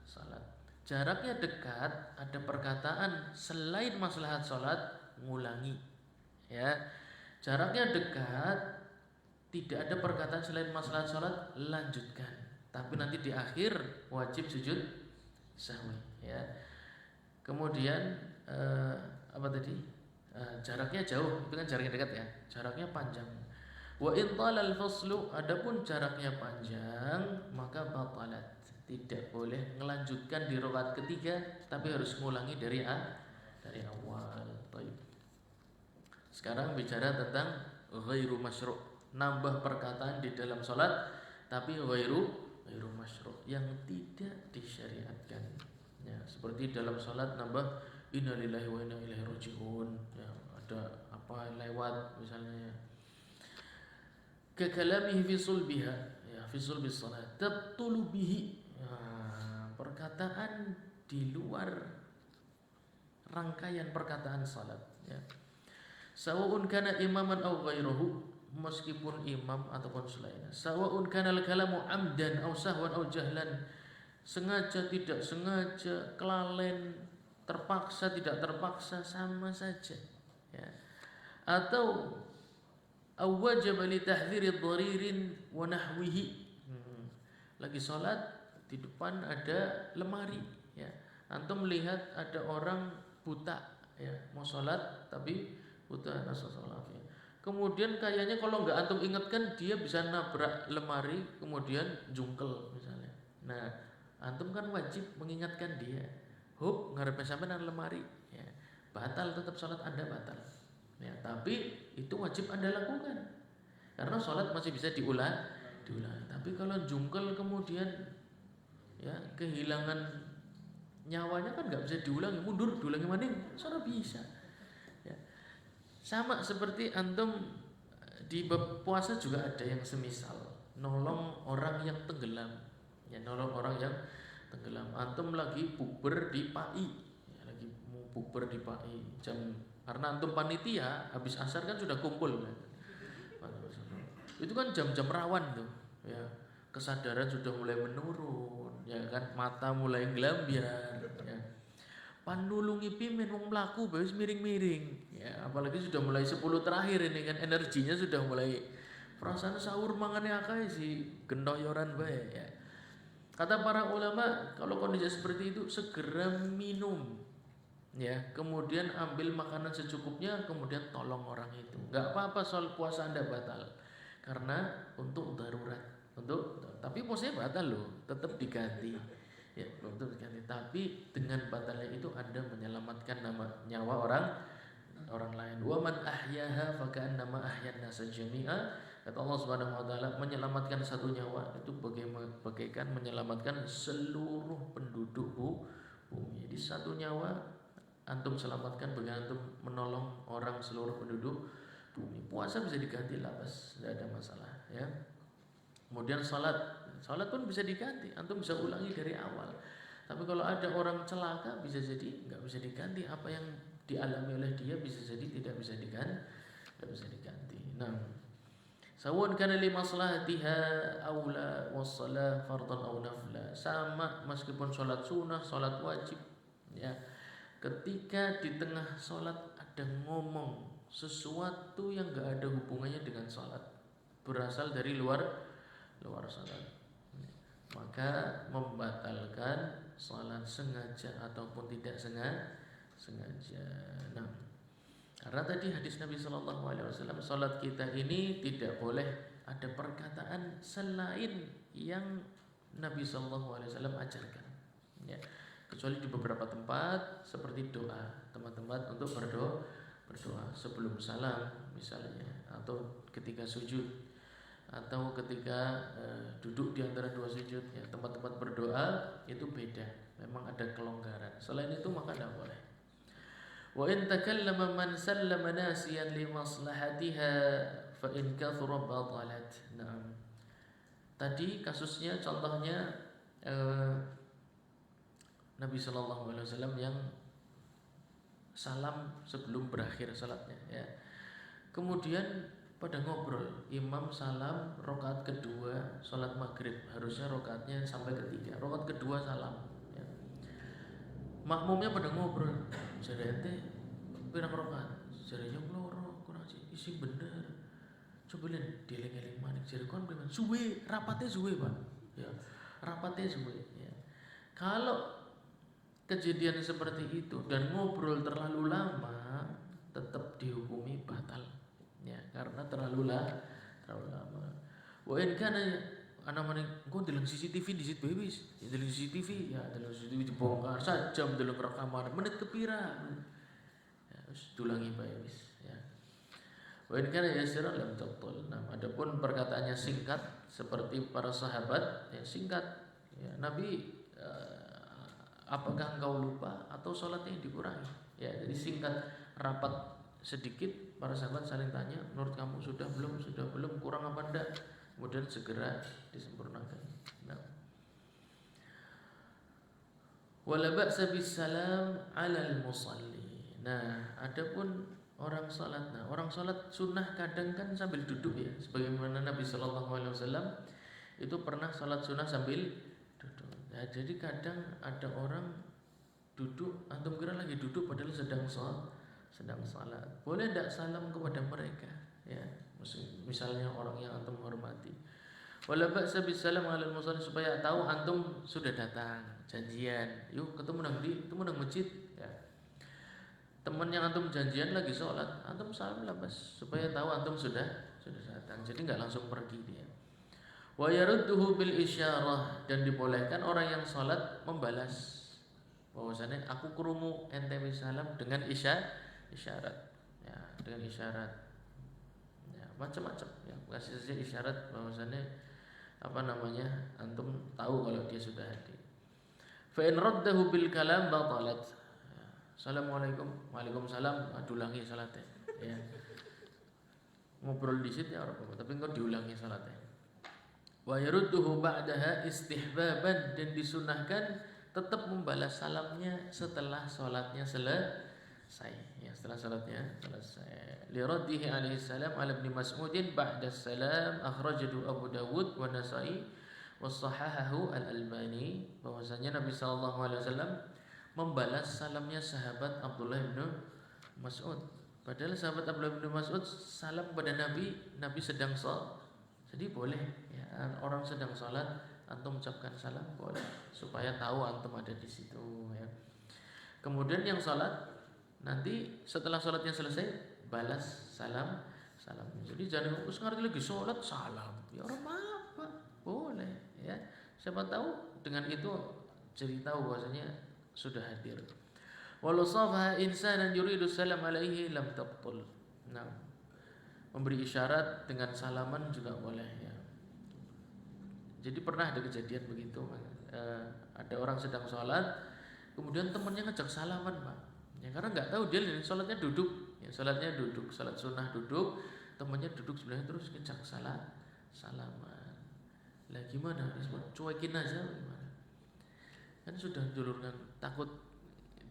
salat. Jaraknya dekat ada perkataan selain maslahat salat, ngulangi ya. Jaraknya dekat tidak ada perkataan selain maslahat salat, lanjutkan. Tapi nanti di akhir wajib sujud sahwi ya. Kemudian apa tadi? Jaraknya jauh, itu kan jaraknya dekat ya. Jaraknya panjang. Wa in talal faslu, adapun jaraknya panjang maka batalat. Tidak boleh melanjutkan di rakaat ketiga tapi harus mengulangi dari awal. Baik. Sekarang bicara tentang ghairu masyru', nambah perkataan di dalam salat tapi ghairu masyru', yang tidak disyariatkan. Ya, seperti dalam salat nambah innalillahi wa inna ilaihi raji'un. Ya, ada apa lewat misalnya. Kakalamihi fi sulbiha, ya fi sulbis salat. Tabtulu bihi. Ya, perkataan di luar rangkaian perkataan salat, ya. Sawa'un kana imaman aw ghairuhu, meskipun imam ataupun selainnya. Sawa'un kana al-kalamu amdan aw sahwan aw jahlan, sengaja tidak sengaja, kelalen, terpaksa tidak terpaksa, sama saja ya. Atau awwajaba li tahdhiri dharirin wa nahwihi. Lagi salat di depan ada lemari ya. Antum melihat ada orang buta ya, mau salat tapi buta, nasallallahu alaihi. Kemudian kayaknya kalau nggak antum ingatkan dia bisa nabrak lemari kemudian jungkel misalnya. Nah, antum kan wajib mengingatkan dia. Hub ngarepe sampean nang lemari ya. Batal, tetap salat Anda batal. Ya, tapi itu wajib Anda lakukan. Karena salat masih bisa diulang. Tapi kalau jungkel kemudian ya kehilangan nyawanya kan nggak bisa diulangi, mundur diulangi maning, salah bisa. Ya. Sama seperti antum di bab puasa juga ada yang semisal nolong orang yang tenggelam. Ya, nolong orang yang tenggelam. Antum lagi puber di PAI, ya, lagi mau puber di PAI jam, karena antum panitia habis asar kan sudah kumpul kan. Itu kan jam-jam rawan tuh ya, kesadaran sudah mulai menurun ya kan, mata mulai nglambiar ya. Panulungi pimen wong mlaku wis miring-miring ya, apalagi sudah mulai 10 terakhir ini kan, energinya sudah mulai, perasaan sahur mangane akeh sih gendoyoran bae ya. Kata para ulama, kalau kondisi seperti itu segera minum ya, kemudian ambil makanan secukupnya, kemudian tolong orang itu. Enggak apa-apa soal puasa Anda batal. Karena untuk darurat, tapi puasanya batal loh, tetap diganti. Ya, tetap diganti. Tapi dengan batalnya itu Anda menyelamatkan nyawa orang lain. Wa man ahyaha fa ka'annama ahyan nasa jami'a. Kata Allah Subhanahu wa taala, menyelamatkan satu nyawa itu bagaikan menyelamatkan seluruh penduduk bumi. Jadi satu nyawa antum selamatkan bagaikan antum menolong orang seluruh penduduk bumi. Puasa bisa diganti labas, tidak ada masalah ya. Kemudian salat pun bisa diganti, antum bisa ulangi dari awal. Tapi kalau ada orang celaka bisa jadi nggak bisa diganti, apa yang dialami oleh dia bisa jadi tidak bisa diganti. Nah, Sawun kana li maslahatiha aula wassalah fardhan aw nafla. Sama meskipun sholat sunnah, sholat wajib, ya. Ketika di tengah sholat ada ngomong sesuatu yang gak ada hubungannya dengan sholat, berasal dari luar sholat, maka membatalkan sholat sengaja ataupun tidak sengaja. Nah, karena tadi hadis Nabi Shallallahu Alaihi Wasallam, sholat kita ini tidak boleh ada perkataan selain yang Nabi Shallallahu Alaihi Wasallam ajarkan, ya. Kecuali di beberapa tempat seperti doa, tempat-tempat untuk berdoa sebelum salam misalnya, atau ketika sujud, atau ketika duduk di antara dua sujud, ya. Tempat-tempat berdoa itu beda, memang ada kelonggaran. Selain itu maka tidak boleh. Wa in takallama man sallama nasiyan li maslahatiha fa in kathura batalat. Nah, tadi kasusnya contohnya Nabi Shallallahu Alaihi Wasallam yang salam sebelum berakhir salatnya, ya. Kemudian pada ngobrol, imam salam rakaat kedua salat maghrib, harusnya rakaatnya sampai ketiga, rakaat kedua salam, ya. Makmumnya pada ngobrol, jarente pirang rakaat, jarenya loro, kurang isi bener. Coba lihat dieling-eling manik jare kon priman, suwe, rapatnya suwe, Pak. Ya, rapatnya suwe, ya. Kalau kejadian seperti itu dan ngobrol terlalu lama, tetap dihukumi batal, ya, karena terlalu lama. Wa in kana ana meneh engko deleng CCTV di situ wis, deleng CCTV, ya deleng CCTV dibongkar sajam deleng rekaman menit kepira. Ya wis dulangi bae wis, ya. Wa in kana yasira lam tabtul. Nah, adapun perkataannya singkat seperti para sahabat, ya singkat, ya. Nabi, apakah engkau lupa atau sholatnya yang dikurangi? Ya, jadi singkat, rapat sedikit, para sahabat saling tanya, menurut kamu sudah belum, kurang apa enggak? Kemudian segera disempurnakan. Nah, wala ba'sa bisalam 'alal musalli. Nah, adapun orang salat. Nah, orang salat sunnah kadang kan sambil duduk, ya. Sebagaimana Nabi Shallallahu Alaihi Wasallam itu pernah salat sunnah sambil duduk. Nah, jadi kadang ada orang duduk, antum kira lagi duduk padahal sedang salat. Boleh tidak salam kepada mereka, ya. Misalnya orang yang antum hormati. Wala ba'sa bisalam 'alal musalli, supaya tahu antum sudah datang, janjian. Yuk ketemu nang masjid, ya. Teman yang antum janjian lagi sholat, antum salam lah, Mas, supaya tahu antum sudah datang. Jadi nggak langsung pergi dia. Wa yarudduhu bil isyarah, dan dibolehkan orang yang sholat membalas bahwasanya aku krungu ente salam dengan isyarat, ya, dengan isyarat, ya, macam-macam, ya, kasih saja isyarat bahwasanya antum tahu kalau dia sudah hadir. Fa in raddahu bil kalam batalat. Ya. Assalamualaikum, waalaikumsalam, diulangi salatnya, ya. Ngobrol di situ ya orang, tapi engkau diulangi salatnya. Wa yarudduhu ba'daha istihbaban, dan disunahkan tetap membalas salamnya setelah sholatnya selesai, ya, setelah sholatnya selesai. Li raddihi alaihi salam ala ibn Mas'udin ba'da salam, akhrajahu Abu Dawud wa Nasa'i wa sahahahu al-Albani, bahwasanya Nabi sallallahu alaihi wasallam membalas salamnya sahabat Abdullah bin Mas'ud. Padahal sahabat Abdullah bin Mas'ud salam pada Nabi sedang sholat. Jadi boleh, ya, orang sedang sholat antum ucapkan salam, boleh, supaya tahu antum ada di situ, ya. Kemudian yang sholat nanti setelah sholatnya selesai balas salam. Jadi jangan us ngerti lagi sholat salam, ya orang apa, boleh, ya. Siapa tahu dengan itu jadi tahu bahwasanya sudah hadir. Walau safaha insanan yuridu salam alaihi lam tabtul. Nah, memberi isyarat dengan salaman juga boleh, ya. Jadi pernah ada kejadian begitu, ada orang sedang sholat, kemudian temannya ngajak salaman, Pak, ya, karena nggak tahu dia sholatnya duduk, ya, sholat sunnah duduk, temannya duduk sebelahnya terus ngajak salaman. Lah gimana? Cuekin aja gimana? Kan sudah dulurkan, takut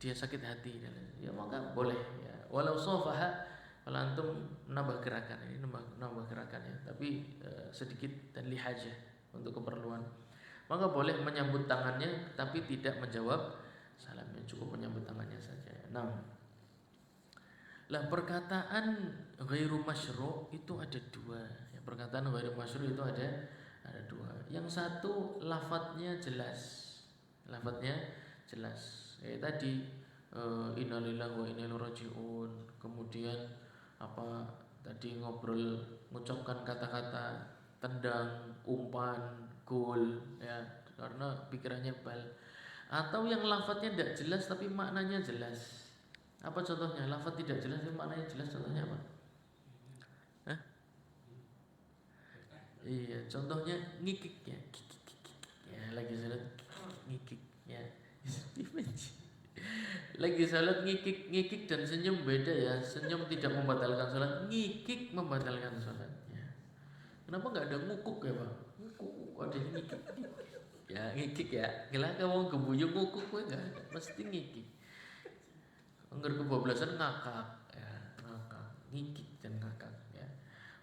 dia sakit hati, ya maka boleh, ya. Walau safaha Kalau antum nambah gerakan, ini nambah gerakan ya, tapi sedikit dan lihajah untuk keperluan. Maka boleh menyambut tangannya tapi tidak menjawab salamnya, cukup menyambut tangannya saja. Nah, lah perkataan ghairu masyru' itu ada dua. Ya, perkataan ghairu masyru' itu ada dua. Yang satu lafadznya jelas. Lafadznya jelas. Tadi innalillahi wa inna ilaihi raji'un. Kemudian apa tadi mengucapkan kata-kata tendang, umpan, gol ya, karena pikirannya bal. Atau yang lafadznya tidak jelas tapi maknanya jelas. Apa contohnya? Lafadz tidak jelas tapi maknanya jelas, contohnya apa? Hah? Iya, contohnya ngikik ya. Ya, lagi salat ngikik ya. Lagi salat ngikik dan senyum beda ya. Senyum tidak membatalkan salat, ngikik membatalkan salat ya. Kenapa enggak ada ngukuk ya, Pak? Ngukuk, ada ngikik. Ya, ngikik ya. Gila kamu gebuyung ngukuk kowe enggak ada, mesti ngikik. Angger kebablasan ngakak ya, ngakak, ngikik dan ngakak ya.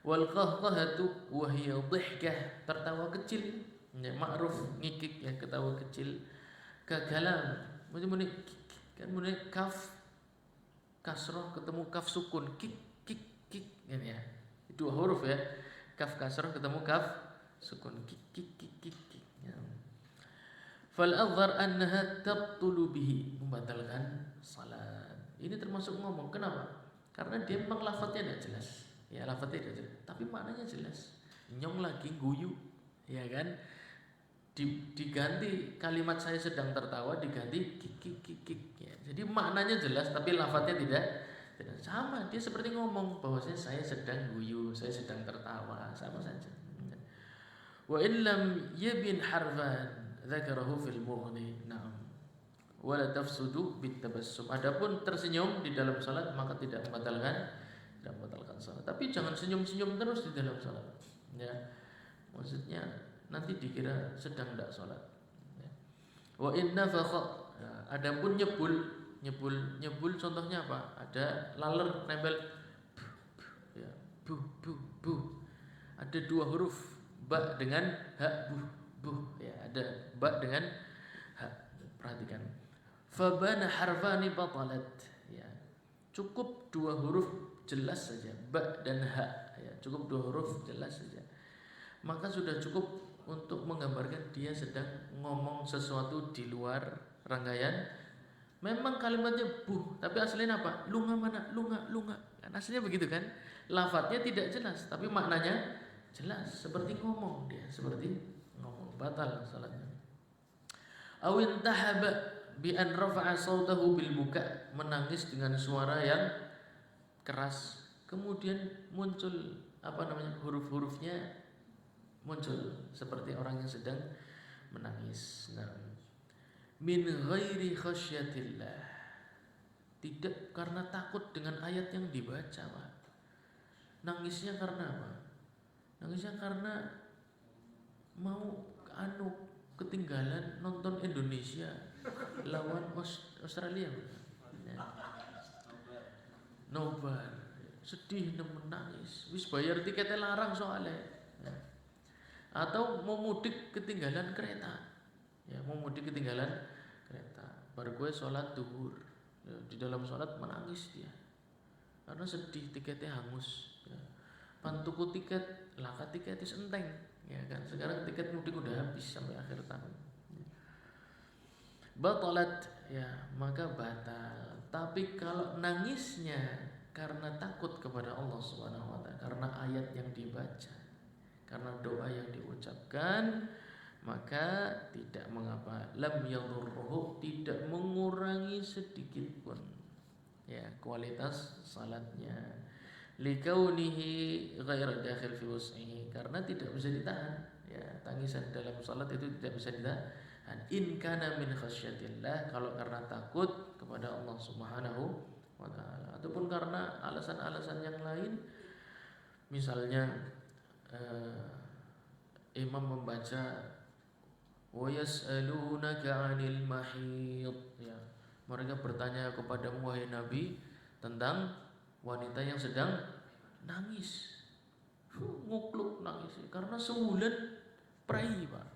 Wal qahqahatu wa hiya dhihkah, tertawa kecil ya, ma'ruf ngikik ya, ketawa kecil. Kagalam muni kan muni kaf kasrah ketemu kaf sukun, kik kik kik ini ya. Dua huruf ya. Kaf kasrah ketemu kaf sukun, kik kik kik kik, kik ya. Fal adhar annaha tabtulu bihi, membatalkan salat. Ini termasuk ngomong. Kenapa? Karena dia memang lafadznya tidak jelas. Ya, lafadznya tidak jelas, tapi maknanya jelas. Nyong lagi guyu, ya kan? Diganti kalimat saya sedang tertawa, diganti kik kik kik kik ya. Jadi maknanya jelas tapi lafadznya tidak sama. Dia seperti ngomong bahwasanya saya sedang guyu, saya sedang tertawa, sama saja. Wa in lam yabin harfan dzakarahu fil mughni. Na'am. Wala tafsudu bitabassum. Adapun tersenyum di dalam salat maka tidak membatalkan salat. Tapi jangan senyum-senyum terus di dalam salat. Ya. Maksudnya nanti dikira sedang tidak salat. Ya. Wa inna fakha. Adapun nyebul contohnya apa? Ada laler nempel ya, bu. Ada dua huruf ba dengan ha, bu ya, ada ba dengan ha. Perhatikan. Fabana harfani batalat ya. Cukup dua huruf jelas saja, ba dan ha ya, cukup dua huruf jelas saja. Maka sudah cukup untuk menggambarkan dia sedang ngomong sesuatu di luar rangkaian. Memang kalimatnya buh, tapi aslinya apa? Lunga mana? Lunga. Kan aslinya begitu kan? Lafadznya tidak jelas, tapi maknanya jelas. Seperti ngomong dia, seperti ngomong, batal salatnya. Awin tahaba bi an rafa'a sautahu bil buka, menangis dengan suara yang keras, kemudian muncul huruf-hurufnya muncul seperti orang yang sedang menangis. Nah, min ghairi khasyatillah, tidak karena takut dengan ayat yang dibaca, Pak. Nangisnya karena apa? Nangisnya karena mau ketinggalan nonton Indonesia lawan Australia. Nobar, sedih dan menangis. Wis bayar tiketnya larang soalnya. Atau mau mudik ketinggalan kereta. Ya, mau mudik ketinggalan kereta. Baru gue sholat duhur. Ya, di dalam sholat menangis dia. Karena sedih tiketnya hangus. Ya. Pantuku tiket, laka tiketnya enteng. Ya kan, sekarang tiket mudik udah habis sampai akhir tahun. Batalat ya, maka batal. Tapi kalau nangisnya karena takut kepada Allah Subhanahu wa taala, karena ayat yang dibaca, karena doa yang diucapkan, maka tidak mengapa. Lam yadurruhu, tidak mengurangi sedikit pun ya kualitas salatnya. Likaunihi ghaira dakhil fi wus'ihi, karena tidak bisa ditahan ya, tangisan dalam salat itu tidak bisa ditahan. In kana min khasyatillah, kalau karena takut kepada Allah Subhanahu wa taala, ataupun karena alasan-alasan yang lain, misalnya imam membaca wa yas'alunaka 'anil mahid ya, mereka bertanya kepadamu wahai Nabi tentang wanita yang sedang nangis, ngukluk nangis karena sebulan prai Pak.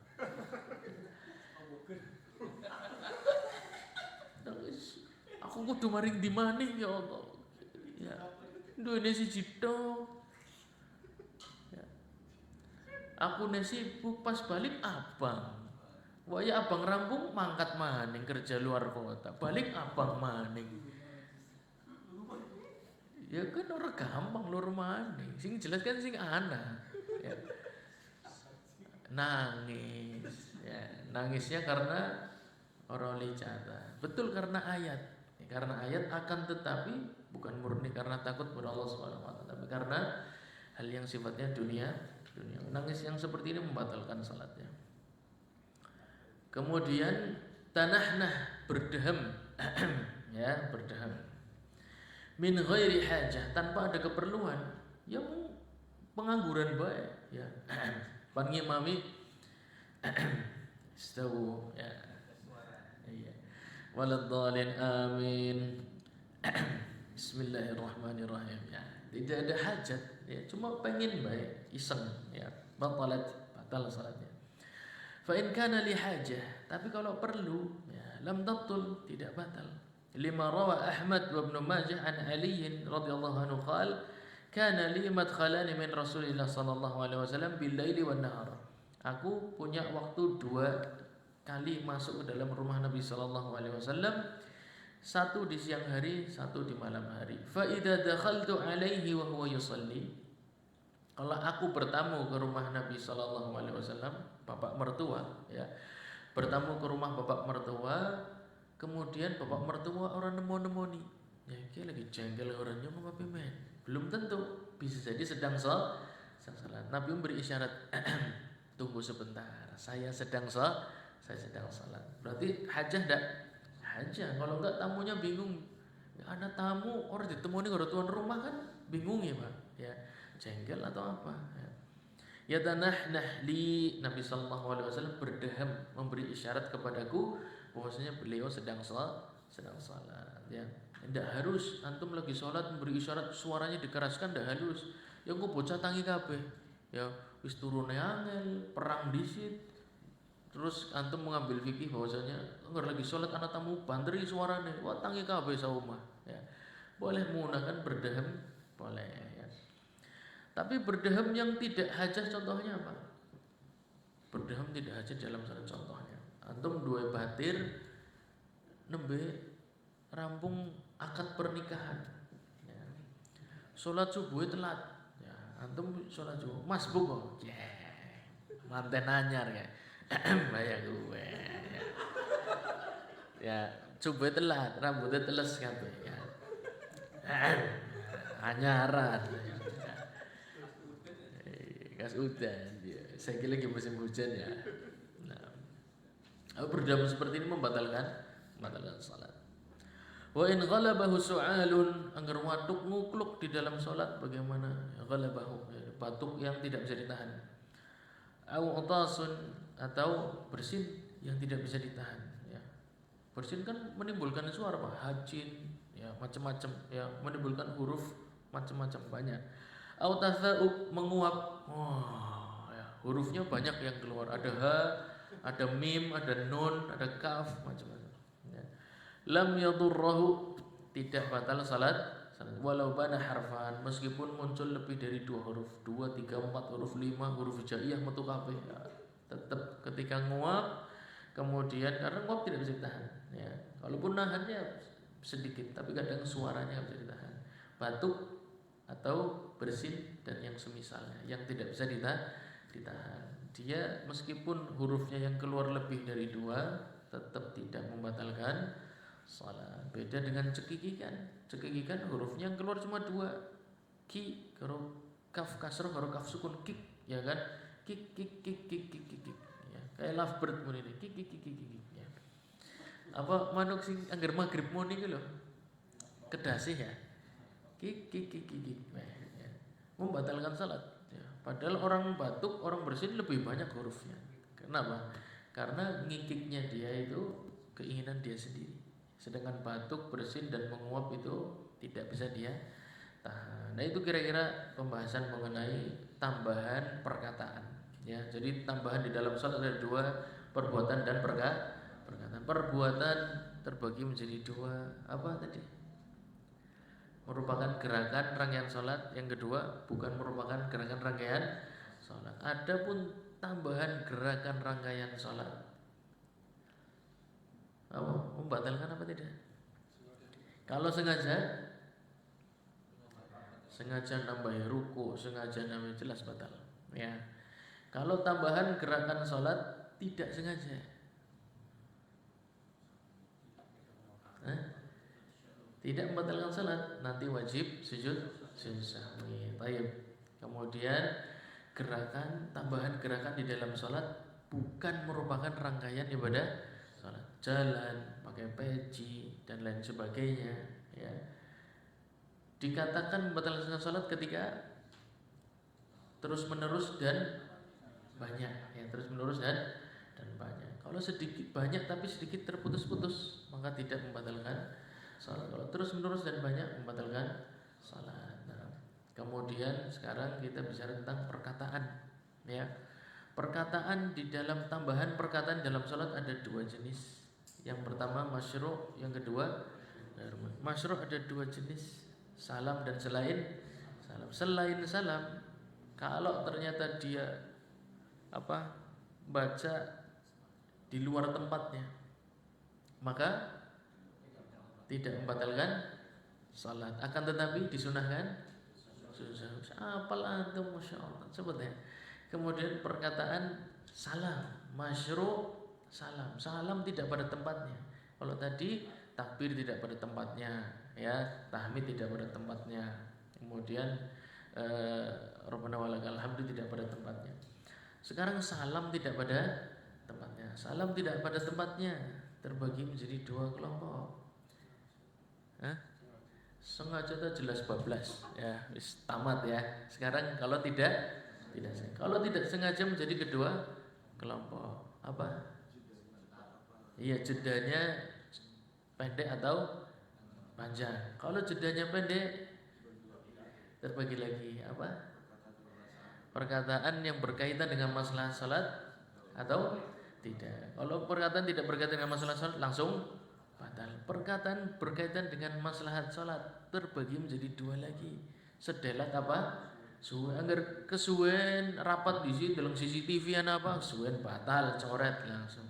Nangis, aku kudu maring di maning ya Allah. Ya, duwe siji tok. Ya. Aku sibuk pas balik abang. Waya abang rampung mangkat maning kerja luar kota. Balik abang maning. Ya kan orang gampang lur maning. Sing jelas kan sing anak. Ya. Nangis. Ya, nangisnya karena orang licata. Betul karena ayat. Ya, karena ayat akan tetapi bukan murni karena takut kepada Allah Subhanahu wa taala, tapi karena hal yang sifatnya dunia. Nangis yang seperti ini membatalkan salatnya. Kemudian tanahnah, berdeham. Ya, berdeham. Min ghairi hajah, tanpa ada keperluan, ya pengangguran baik, ya. Pan ngimami istawu, ya. Iya. Waladhdallin amin. Bismillahirrahmanirrahim. Ya, tidak ada hajat, ya, cuma pengen baik, iseng, ya. Batal salatnya. Fa in kana li hajah, tapi kalau perlu, ya, lam tabtul, tidak batal. Lima rawa Ahmad wa Ibnu Majah an Ali radhiyallahu anhu qala kana li madkhalani min Rasulillah sallallahu alaihi wasallam bil laili wan nahar. Aku punya waktu 2 kali masuk ke dalam rumah Nabi sallallahu alaihi wasallam, satu di siang hari, satu di malam hari. Fa idza dakhaltu alaihi wa huwa yusalli, kalau aku bertamu ke rumah Nabi sallallahu alaihi wasallam, bapak mertua, ya, bertamu ke rumah bapak mertua, kemudian bapak mertua orang nemo-nemoni, ya, kayak lagi jengkel orangnya mau ngapain men, belum tentu, bisa jadi sedang salat. Nabi memberi isyarat, tunggu sebentar, saya sedang salat. Berarti hajah ndak? Hajah. Kalau enggak tamunya bingung, ya, ada tamu orang ditemui orang tuan rumah kan bingung ya Pak, ya, jengkel atau apa, ya. Ya tanahnah li, Nabi sallallahu alaihi wasallam berdeham, memberi isyarat kepadaku bahwasanya beliau sedang salat, ya. Tidak harus antum lagi salat memberi isyarat suaranya dikeraskan, tidak harus. Ya engko bocah tangi kabeh. Ya wis turune angel, perang disit. Terus antum mengambil fikih bahwasanya enggar lagi salat anak tamu banteri suarane, wah tangi kabeh saumah, ya. Boleh menggunakan berdeham, boleh, ya. Tapi berdeham yang tidak hajah contohnya apa? Berdeham tidak hajah dalam salat contohnya. Antum dua batir nembe rampung akad pernikahan, ya. Sholat subuh telat, ya. Antum sholat subuh masbuk kok, manten anyar ya. Bayar gue, ya. Ya, subuh telat, rambutnya teles kabeh, ya. Anyaran, ya. Gas udan, ya. Saya kira lagi musim hujan, ya. Berdeham seperti ini membatalkan salat. Wa in ghalabahu su'alun, anggar waduk ngukluk di dalam salat bagaimana? Ya, ghalabahu, ya, batuk yang tidak bisa ditahan. Au utasun, atau bersin yang tidak bisa ditahan, ya. Bersin kan menimbulkan suara Pak, hajin, ya, macam-macam, ya, menimbulkan huruf macam-macam banyak. Au tatha'ub, menguap. Ya, hurufnya banyak yang keluar, ada ha, ada mim, ada nun, ada kaf, macam-macam, ya. Lam yadurrahu, tidak batal salat walau bana harfan, meskipun muncul lebih dari 2 huruf, 2, 3, 4 huruf, 5 huruf hijaiyah metu kabeh, ya. Tetap ketika nguap, kemudian karena nguap tidak bisa ditahan, ya. Kalaupun nahannya sedikit, tapi kadang suaranya bisa ditahan. Batuk atau bersin dan yang semisalnya yang tidak bisa ditahan. Dia meskipun hurufnya yang keluar lebih dari 2, tetap tidak membatalkan salat. Beda dengan cekikikan. Cekikikan hurufnya yang keluar cuma 2. Ki, karo kaf kasroh, karo kaf sukun, kik, ya kan? Kik, ya. Kayak lovebird mun ini. Kik, ya. Apa manuk sing angger magrib mun iki lho. Kedasih ya. Kik, ya. Membatalkan salat, ya. Padahal orang batuk, orang bersin lebih banyak hurufnya. Kenapa? Karena ngikiknya dia itu keinginan dia sendiri. Sedangkan batuk, bersin dan menguap itu tidak bisa dia tahan. Nah itu kira-kira pembahasan mengenai tambahan perkataan. Ya, jadi tambahan di dalam salat ada dua, perbuatan dan perkataan. Perbuatan terbagi menjadi dua, apa tadi? Merupakan gerakan rangkaian salat. Yang kedua bukan merupakan gerakan rangkaian salat. Adapun tambahan gerakan rangkaian salat, apa? Membatalkan apa tidak? Kalau sengaja nambah ruku, sengaja nambah, jelas batal. Ya. Kalau tambahan gerakan salat tidak sengaja, tidak membatalkan salat, nanti wajib sujud sahwi. Baik. Kemudian tambahan gerakan di dalam salat bukan merupakan rangkaian ibadah salat. Jalan, pakai peci dan lain sebagainya, ya. Dikatakan membatalkan salat ketika terus menerus dan banyak, ya, terus menerus dan banyak. Kalau sedikit banyak tapi sedikit terputus-putus, maka tidak membatalkan salat. Kalau terus menerus dan banyak, membatalkan salat. Nah, kemudian sekarang kita bicara tentang perkataan, ya. Perkataan di dalam tambahan perkataan dalam salat ada dua jenis. Yang pertama masyru', yang kedua masyru'. Ada dua jenis, salam dan selain salam. Selain salam, kalau ternyata dia baca di luar tempatnya, maka tidak membatalkan salat. Akan tetapi disunahkan. Apal antum, masya Allah. Coba ya. Kemudian perkataan salam, masyru' salam. Salam tidak pada tempatnya. Kalau tadi takbir tidak pada tempatnya, ya, tahmid tidak pada tempatnya. Kemudian Rabbana walakal hamdu tidak pada tempatnya. Sekarang salam tidak pada tempatnya. Salam tidak pada tempatnya terbagi menjadi dua kelompok. Sengaja itu jelas bablas, ya, wis tamat ya. Sekarang kalau tidak sengaja menjadi kedua kelompok. Apa? Iya, jedanya pendek atau panjang. Kalau jedanya pendek terbagi lagi, apa? Perkataan yang berkaitan dengan masalah salat atau tidak. Kalau perkataan tidak berkaitan dengan masalah salat langsung batal. Perkataan berkaitan dengan maslahat salat terbagi menjadi dua lagi. Sedelat apa? Suwe, anggar kesuwen rapat di sini dalam CCTV apa? Suwen batal, coret langsung.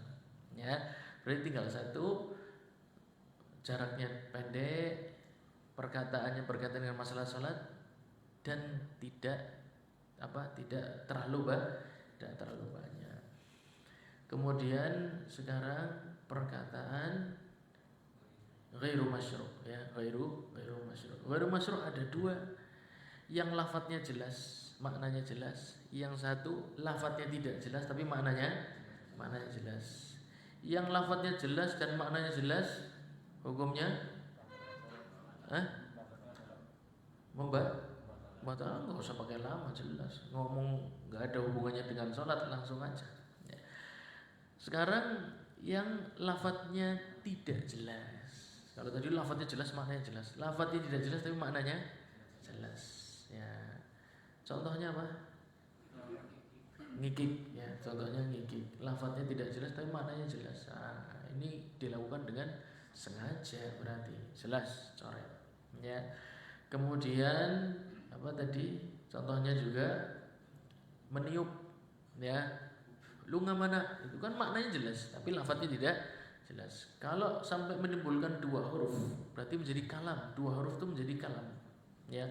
Ya, berarti tinggal satu, jaraknya pendek, perkataannya berkaitan dengan masalah salat dan tidak terlalu banyak. Kemudian sekarang perkataan ghairu masyru', ya, ghairu masyru'. Ghairu masyru' ada dua. Yang lafadznya jelas, maknanya jelas. Yang satu lafadznya tidak jelas tapi maknanya jelas. Yang lafadznya jelas dan maknanya jelas, hukumnya batal. Nggak usah pakai lama, jelas. Ngomong nggak ada hubungannya dengan sholat, langsung aja. Ya. Sekarang yang lafadznya tidak jelas. Kalau tadi lafadznya jelas, maknanya jelas. Lafadznya tidak jelas tapi maknanya jelas. Ya. Contohnya apa? Ngikik, ya. Contohnya ngikik. Lafadznya tidak jelas tapi maknanya jelas. Ini dilakukan dengan sengaja, berarti jelas, coret. Ya. Kemudian apa tadi? Contohnya juga meniup, ya. Lu mana? Itu kan maknanya jelas tapi lafadznya tidak jelas. Kalau sampai menimbulkan dua huruf berarti menjadi kalam. Dua huruf itu menjadi kalam, ya.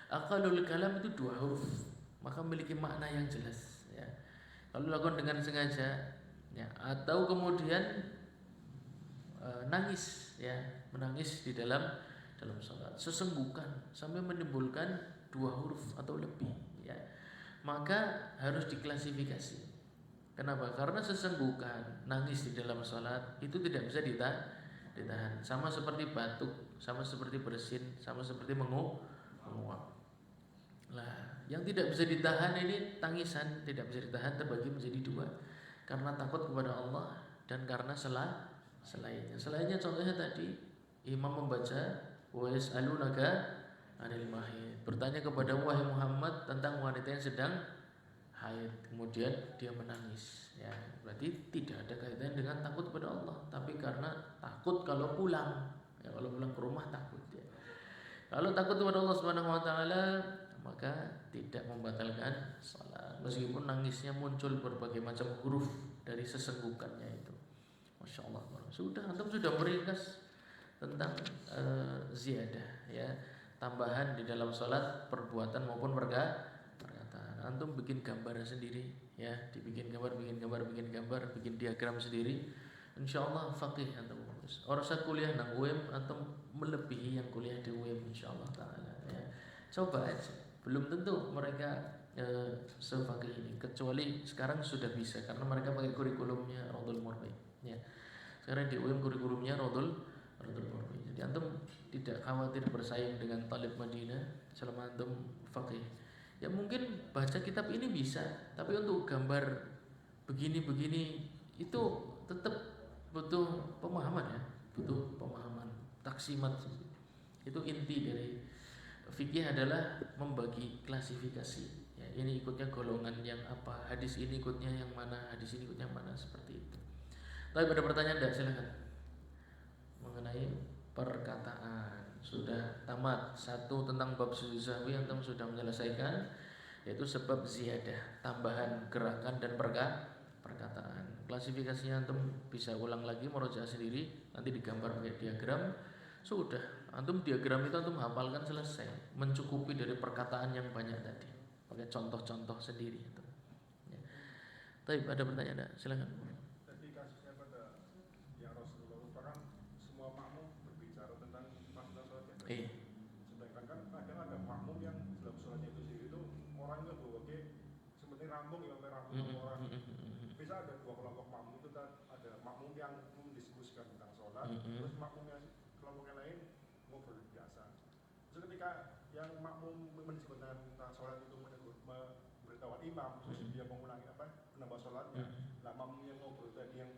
Aqalul kalam itu dua huruf, maka memiliki makna yang jelas, ya. Kalau dilakukan dengan sengaja, ya, atau kemudian nangis, ya, menangis di dalam salat, sesenggukan sampai menimbulkan dua huruf atau lebih, ya, maka harus diklasifikasi. Kenapa? Karena sesenggukan, nangis di dalam salat itu tidak bisa ditahan. Sama seperti batuk, sama seperti bersin, sama seperti menguap. Nah, yang tidak bisa ditahan ini tangisan, tidak bisa ditahan terbagi menjadi dua. Karena takut kepada Allah dan karena selainnya. Selainnya contohnya tadi imam membaca wa yas'alunaka ada 5 haid. Bertanya kepada wahai Muhammad tentang wanita yang sedang haid, kemudian dia menangis. Ya, berarti tidak ada kaitan dengan takut kepada Allah, tapi karena takut kalau pulang. Ya, kalau pulang ke rumah takut ya. Kalau takut kepada Allah Subhanahu wa taala, maka tidak membatalkan salat. Meskipun nangisnya muncul berbagai macam huruf dari sesenggukannya itu. Masya Allah. Sudah, antum sudah meringkas tentang ziyadah ya, tambahan di dalam salat perbuatan maupun perkataan. Antum bikin gambar sendiri ya, dibikin gambar, bikin diagram sendiri. Insyaallah faqih antum. Orang kuliah nang UM antum melebihi yang kuliah di UM insyaallah taala ya. Coba aja. Belum tentu mereka sefaqih ini, kecuali sekarang sudah bisa karena mereka pakai kurikulumnya Raudhul Murbi ya. Sekarang di UM kurikulumnya Raudhul Murbi. Jadi antum tidak khawatir bersaing dengan talib Madinah selama antum faqih. Ya mungkin baca kitab ini bisa, tapi untuk gambar begini-begini itu tetap butuh pemahaman ya, butuh pemahaman taksimat. Itu inti dari fikih adalah membagi klasifikasi. Ya, ini ikutnya golongan yang apa, hadis ini ikutnya yang mana, hadis ini ikutnya yang mana, seperti itu. Tapi ada pertanyaan enggak? Silakan. Mengenai perkataan sudah tamat. Satu tentang bab sujud sahwi antum sudah menyelesaikan, yaitu sebab ziyadah, tambahan gerakan dan perkataan. Klasifikasinya antum bisa ulang lagi, murojaah sendiri, nanti digambar pakai diagram. Sudah, antum diagram itu antum hafalkan selesai, mencukupi dari perkataan yang banyak tadi. Pakai contoh-contoh sendiri itu. Ya. Tapi ada pertanyaan enggak? Silakan. Tadi kasusnya pada yang Rasulullah kan semua makmum berbicara tentang masalah sholat ya. Iya. Sedangkan kan kadang ada makmum yang dalam sholatnya itu sendiri itu orangnya berbagai seperti rambung imamnya rambung orang. Bisa ada dua kelompok makmum itu ada makmum yang mendiskusikan tentang sholat, terus makmum yang kelompok yang lain ngobrol biasa. Terus ketika yang makmum mendiskusikan tentang sholat itu memberitahuan imam, terus dia mengulangi menambah sholatnya. Nah makmum yang ngobrol tadi yang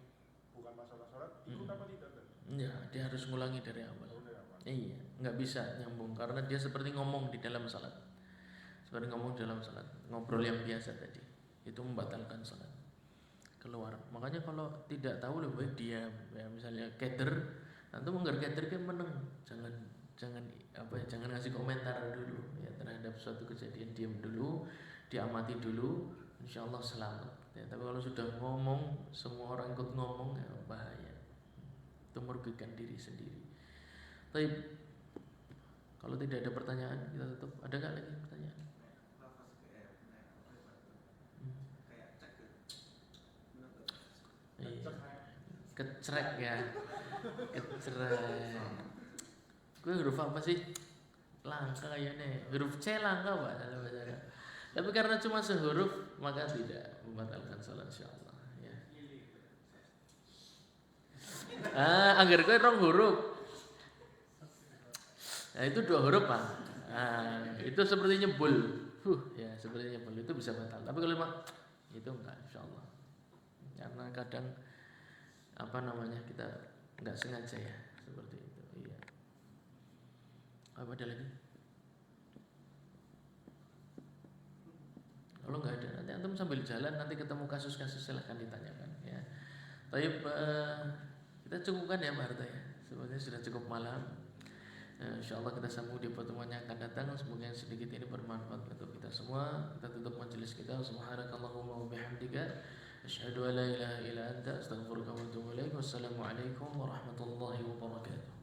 bukan masalah sholat ikut apa tidak? Ya, dia harus ngulangi dari awal. Iya, nggak bisa nyambung karena dia seperti ngomong di dalam salat. Seperti ngomong di dalam salat, ngobrol yang biasa tadi. Itu membatalkan salat. Keluar. Makanya kalau tidak tahu lebih baik diam. Ya, misalnya keder, nanti mengger keder kan meneng. Jangan ngasih komentar dulu ya terhadap suatu kejadian, diam dulu, diamati dulu, insyaallah selamat. Ya, tapi kalau sudah ngomong, semua orang ikut ngomong ya bahaya. Itu merugikan diri sendiri. Tapi kalau tidak ada pertanyaan kita tutup. Ada nggak lagi pertanyaan? Kecrek ya, kecrek. Gue huruf apa sih? Langka kayaknya. Huruf C langka pak dalam bahasa Arab. Tapi karena cuma sehuruf maka tidak membatalkan salat insyaallah. Ya. Angger gue rong huruf. Nah itu 2 huruf pak. Nah, itu seperti nyebul. Ya seperti nyebul itu bisa batal. Tapi kalau memang itu enggak insyaallah. Karena kadang kita enggak sengaja ya seperti itu. Iya. Apa ada lagi? Kalau enggak ada, nanti antum sambil jalan nanti ketemu kasus-kasus silahkan ditanyakan ya. Tapi kita cukupkan ya Mbak Harta ya. Sebenarnya sudah cukup malam. InsyaAllah kita sambung di pertemuan yang akan datang. Semoga yang sedikit ini bermanfaat untuk kita semua. Kita tutup majelis kita. Subhanakallahumma wa bihamdika asyhadu an la ilaha illa anta astaghfiruka wa atubu ilaik. Wassalamualaikum warahmatullahi wabarakatuh.